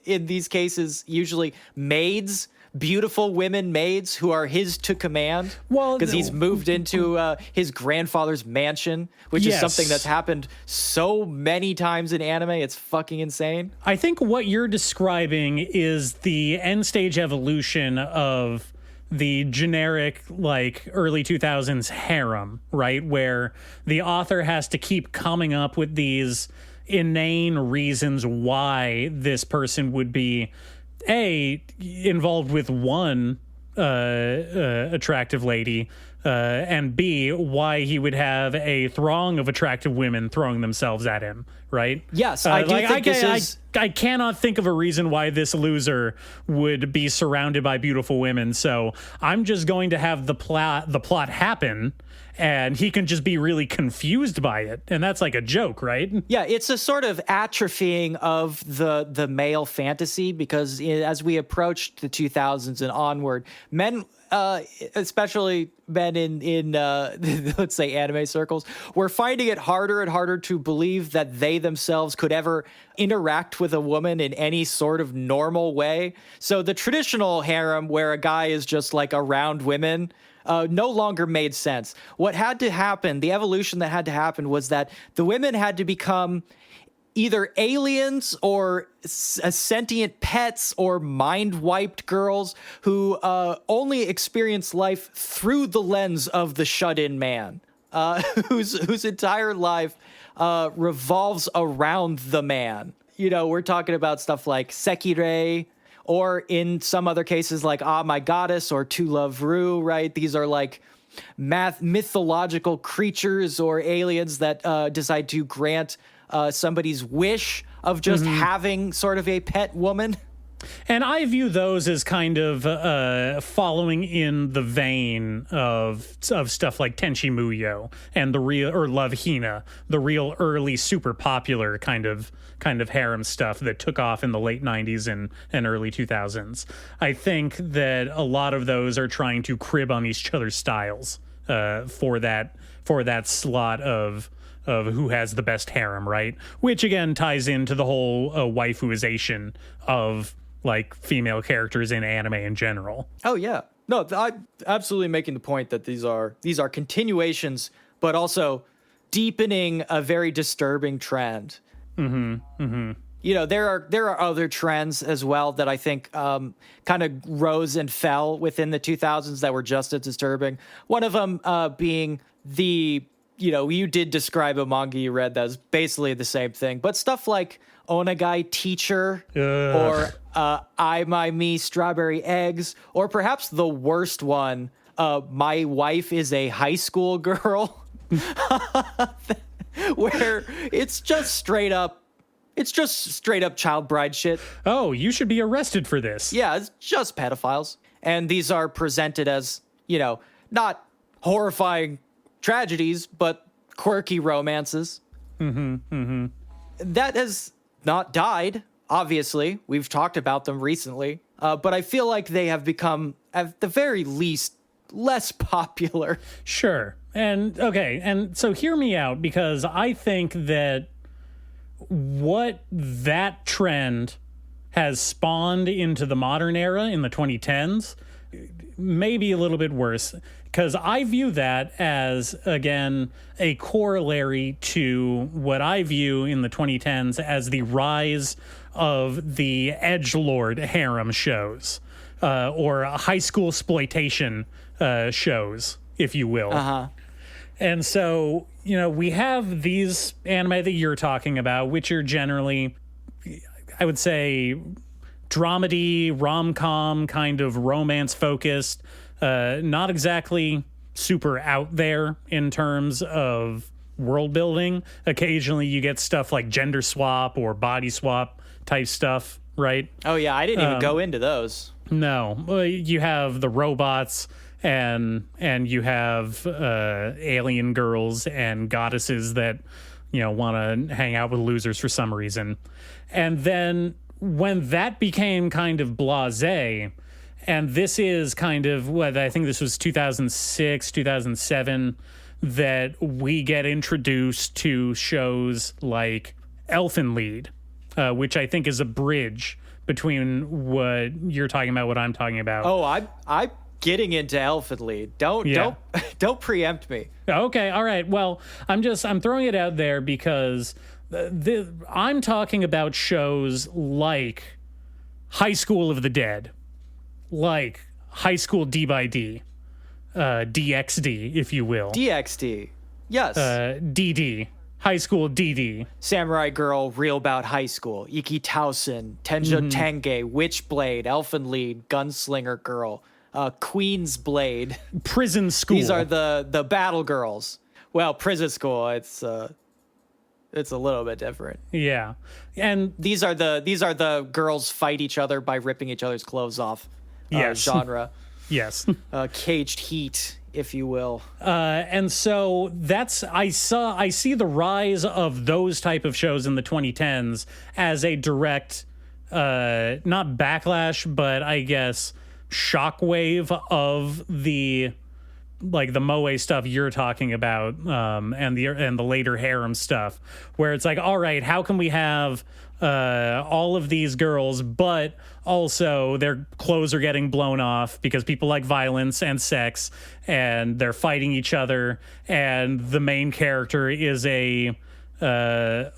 in these cases, usually maids, beautiful women maids who are his to command. Well, because he's moved into his grandfather's mansion, which is something that's happened so many times in anime. It's fucking insane. I think what you're describing is the end stage evolution of the generic like early 2000s harem, right? Where the author has to keep coming up with these inane reasons why this person would be involved with one attractive lady, and B, why he would have a throng of attractive women throwing themselves at him, right? Yes, I do think this is... I cannot think of a reason why this loser would be surrounded by beautiful women, so I'm just going to have the plot happen, and he can just be really confused by it, and that's like a joke, right? Yeah, it's a sort of atrophying of the male fantasy, because as we approached the 2000s and onward, men, especially men in let's say anime circles, were finding it harder and harder to believe that they themselves could ever interact with a woman in any sort of normal way. So the traditional harem where a guy is just like around women no longer made sense. What had to happen, the evolution that had to happen, was that the women had to become either aliens or sentient pets or mind-wiped girls who only experience life through the lens of the shut-in man, whose entire life revolves around the man. You know, we're talking about stuff like Sekirei, or in some other cases like Ah My Goddess or To Love Ru, right? These are like mythological creatures or aliens that decide to grant somebody's wish of just having sort of a pet woman. And I view those as kind of following in the vein of stuff like Tenchi Muyo and the real, or Love Hina, the real early super popular kind of harem stuff that took off in the late 90s and early 2000s. I think that a lot of those are trying to crib on each other's styles for that slot of who has the best harem, right? Which again ties into the whole waifuization of like female characters in anime in general. Oh yeah, no, I'm absolutely making the point that these are continuations, but also deepening a very disturbing trend. You know, there are other trends as well that I think kind of rose and fell within the 2000s that were just as disturbing. One of them being the, you know, you did describe a manga you read that was basically the same thing, but stuff like Onagai Teacher or I My Me Strawberry Eggs, or perhaps the worst one, My Wife is a High School Girl, where it's just straight up child bride shit. Oh, you should be arrested for this. Yeah, it's just pedophiles. And these are presented as, you know, not horrifying tragedies, but quirky romances. That has not died, obviously. We've talked about them recently. But I feel like they have become, at the very least, less popular. Sure. And so hear me out, because I think that what that trend has spawned into the modern era in the 2010s may be a little bit worse, because I view that as, again, a corollary to what I view in the 2010s as the rise of the edgelord harem shows, or high school exploitation shows, if you will. And so, you know, we have these anime that you're talking about, which are generally, I would say, dramedy, rom-com, kind of romance-focused, not exactly super out there in terms of world building. Occasionally you get stuff like gender swap or body swap type stuff, right? Oh, yeah, I didn't even go into those. No, you have the robots, and you have alien girls and goddesses that, you know, want to hang out with losers for some reason. And then when that became kind of blasé, and this is kind of what I think this was 2006, 2007, that we get introduced to shows like Elfenlied, which I think is a bridge between what you're talking about, what I'm talking about. Oh, I'm getting into Elfenlied. Don't preempt me. Okay, all right. Well, I'm throwing it out there because I'm talking about shows like High School of the Dead, like high school D by D, DXD, if you will. DXD. Yes. DD. High school DD. Samurai Girl, Real Bout High School, Iki Tausen, Tenjo Tenge, Witchblade, Elfen Lied, Gunslinger Girl, Queen's Blade. Prison School. These are the battle girls. Well, Prison School, it's a little bit different. Yeah. And these are the girls fight each other by ripping each other's clothes off. Yes. Genre. Yes. Caged heat, if you will. And so I see the rise of those type of shows in the 2010s as a direct, not backlash, but I guess shockwave of the moe stuff you're talking about, and the later harem stuff, where it's like, all right, how can we have all of these girls, but also their clothes are getting blown off because people like violence and sex, and they're fighting each other, and the main character is a Light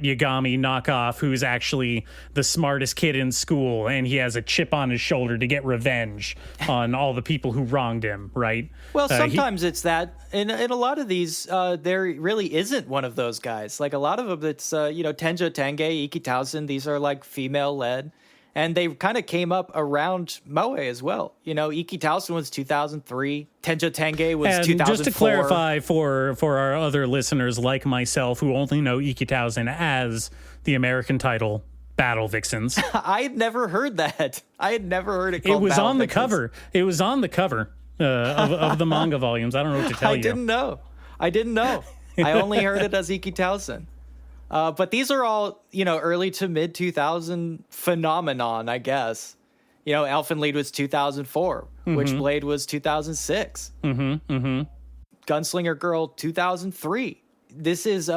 Yagami knockoff who's actually the smartest kid in school, and he has a chip on his shoulder to get revenge on all the people who wronged him, right? Well, sometimes it's that. In a lot of these, there really isn't one of those guys. Like a lot of them, it's, Tenjo Tenge, Iki Tausen, these are like female-led. And they kind of came up around moe as well. Iki Tausen was 2003. Tenjo Tenge was 2004. Just to clarify for our other listeners like myself who only know Iki Tausen as the American title, Battle Vixens. I had never heard that. I had never heard it called It was Battle on the Vixens. cover. It was on the cover of the manga volumes. I don't know what to tell you. I didn't know. I only heard it as Iki Tausen. But these are all, early to mid 2000 phenomenon, I guess. Elfen Lied was 2004. Witchblade was 2006. Gunslinger Girl 2003. This is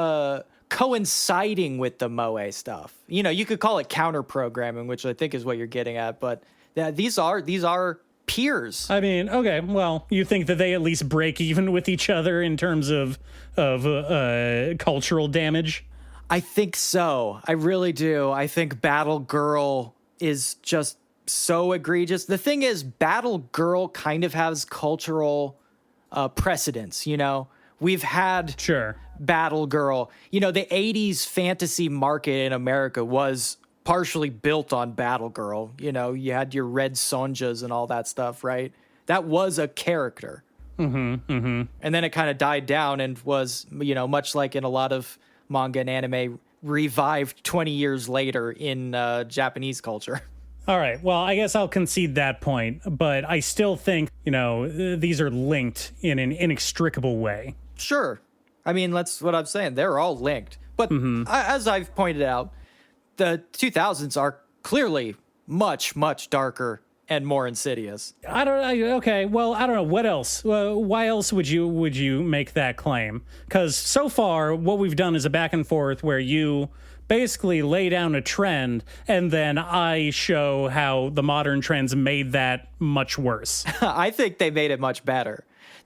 coinciding with the moe stuff. You could call it counter programming, which I think is what you're getting at. But these are peers. I mean, okay, well, you think that they at least break even with each other in terms of cultural damage? I think so. I really do. I think Battle Girl is just so egregious. The thing is, Battle Girl kind of has cultural precedence, We've had Battle Girl. The 80s fantasy market in America was partially built on Battle Girl. You had your Red Sonjas and all that stuff, right? That was a character. And then it kind of died down and was, much like in a lot of manga and anime, revived 20 years later in Japanese culture. All right. Well, I guess I'll concede that point, but I still think, these are linked in an inextricable way. Sure. I mean, that's what I'm saying. They're all linked. But as I've pointed out, the 2000s are clearly much, much darker and more insidious. Okay, well, I don't know. What else? Why else would you make that claim? Because so far, what we've done is a back and forth where you basically lay down a trend, and then I show how the modern trends made that much worse. I think they made it much better.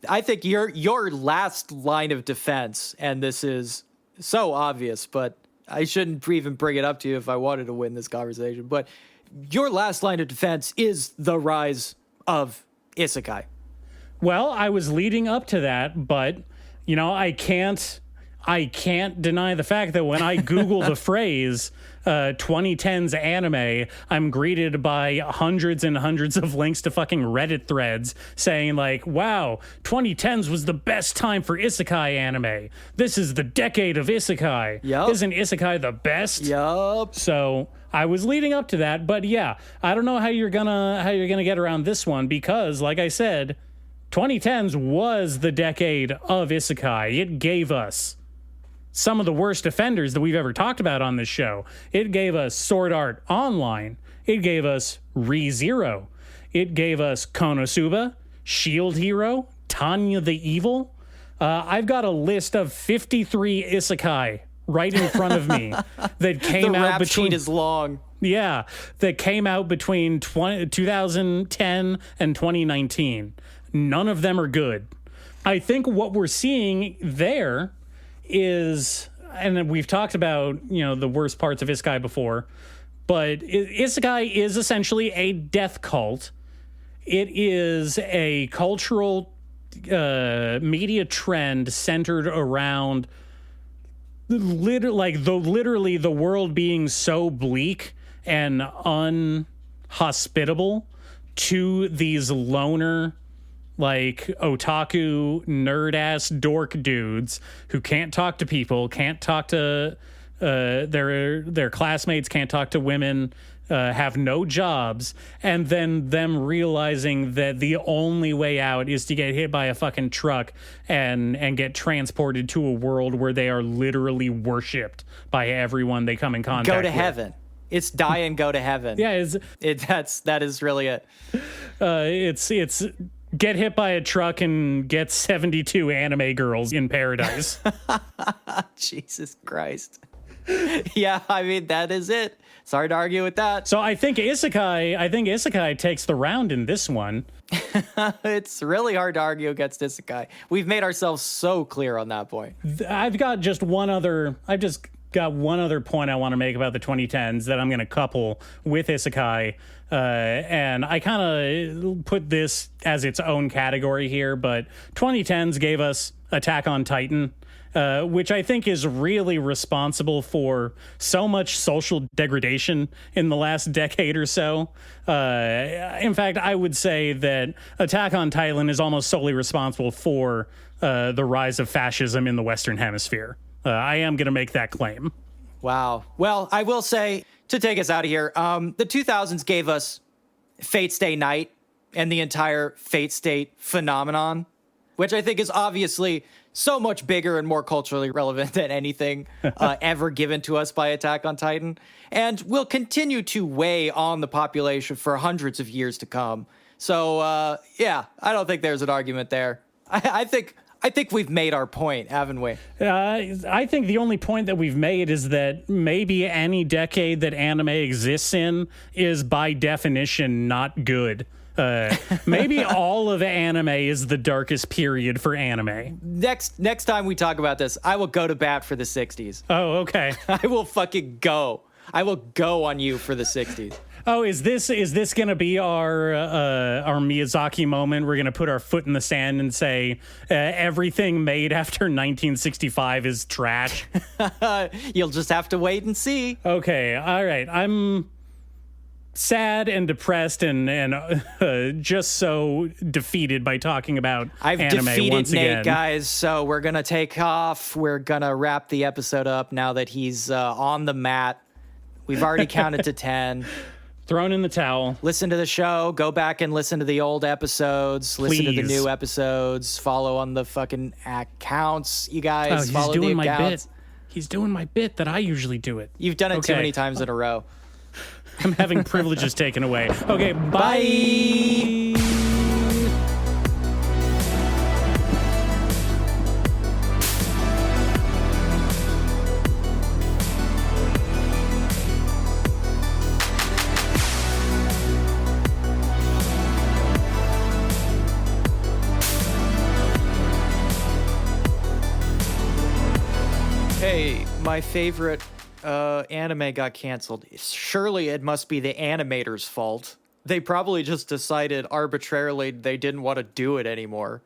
I think your last line of defense, and this is so obvious, but I shouldn't even bring it up to you if I wanted to win this conversation, but your last line of defense is the rise of isekai. Well, I was leading up to that, but I can't deny the fact that when I Google the phrase 2010s anime, I'm greeted by hundreds and hundreds of links to fucking Reddit threads saying like, wow, 2010s was the best time for isekai anime. This is the decade of isekai. Yep. Isn't isekai the best? Yup. So I was leading up to that, but yeah, I don't know how you're gonna get around this one, because like I said, 2010s was the decade of isekai. It gave us some of the worst offenders that we've ever talked about on this show. It gave us Sword Art Online. It gave us ReZero. It gave us Konosuba, Shield Hero, Tanya the Evil. I've got a list of 53 isekai right in front of me that came the out rap between. sheet is long. Yeah, that came out between 2010 and 2019. None of them are good. I think what we're seeing there is, and we've talked about, the worst parts of isekai before, but isekai is essentially a death cult. it is a cultural media trend centered around literally the world being so bleak and unhospitable to these loner, like, otaku nerd ass dork dudes who can't talk to people, can't talk to their classmates, can't talk to women, have no jobs, and then them realizing that the only way out is to get hit by a fucking truck and get transported to a world where they are literally worshipped by everyone they come in contact with. Go to heaven. It's die and go to heaven. Yeah, that is really it. It's get hit by a truck and get 72 anime girls in paradise. Jesus Christ. Yeah, I mean, that is it. It's hard to argue with that. So I think Isekai takes the round in this one. It's really hard to argue against Isekai. We've made ourselves so clear on that point. I've just got one other point I want to make about the 2010s that I'm going to couple with Isekai. And I kind of put this as its own category here, but 2010s gave us Attack on Titan, which I think is really responsible for so much social degradation in the last decade or so. In fact, I would say that Attack on Titan is almost solely responsible for the rise of fascism in the Western Hemisphere. I am going to make that claim. Wow. Well, I will say, to take us out of here, the 2000s gave us Fate Stay Night and the entire Fate State phenomenon, which I think is obviously so much bigger and more culturally relevant than anything ever given to us by Attack on Titan, and will continue to weigh on the population for hundreds of years to come. So, yeah, I don't think there's an argument there. I think we've made our point, haven't we? I think the only point that we've made is that maybe any decade that anime exists in is by definition not good. Maybe all of anime is the darkest period for anime. Next time we talk about this, I will go to bat for the 60s. Oh, okay. I will fucking go. I will go on you for the 60s. Oh, is this going to be our Miyazaki moment? We're going to put our foot in the sand and say everything made after 1965 is trash. You'll just have to wait and see. Okay, all right. I'm sad and depressed and just so defeated by talking about anime defeated once again. Nate, guys, so we're gonna take off. We're gonna wrap the episode up now that he's on the mat. We've already counted to 10. Thrown in the towel. Listen to the show. Go back and listen to the old episodes. Listen to the new episodes. Follow on the fucking accounts, you guys. Follow the accounts. He's doing my bit that I usually do it. You've done it too many times in a row. I'm having privileges taken away. Okay, bye. Hey, my favorite anime got canceled. Surely it must be the animators' fault. They probably just decided arbitrarily they didn't want to do it anymore.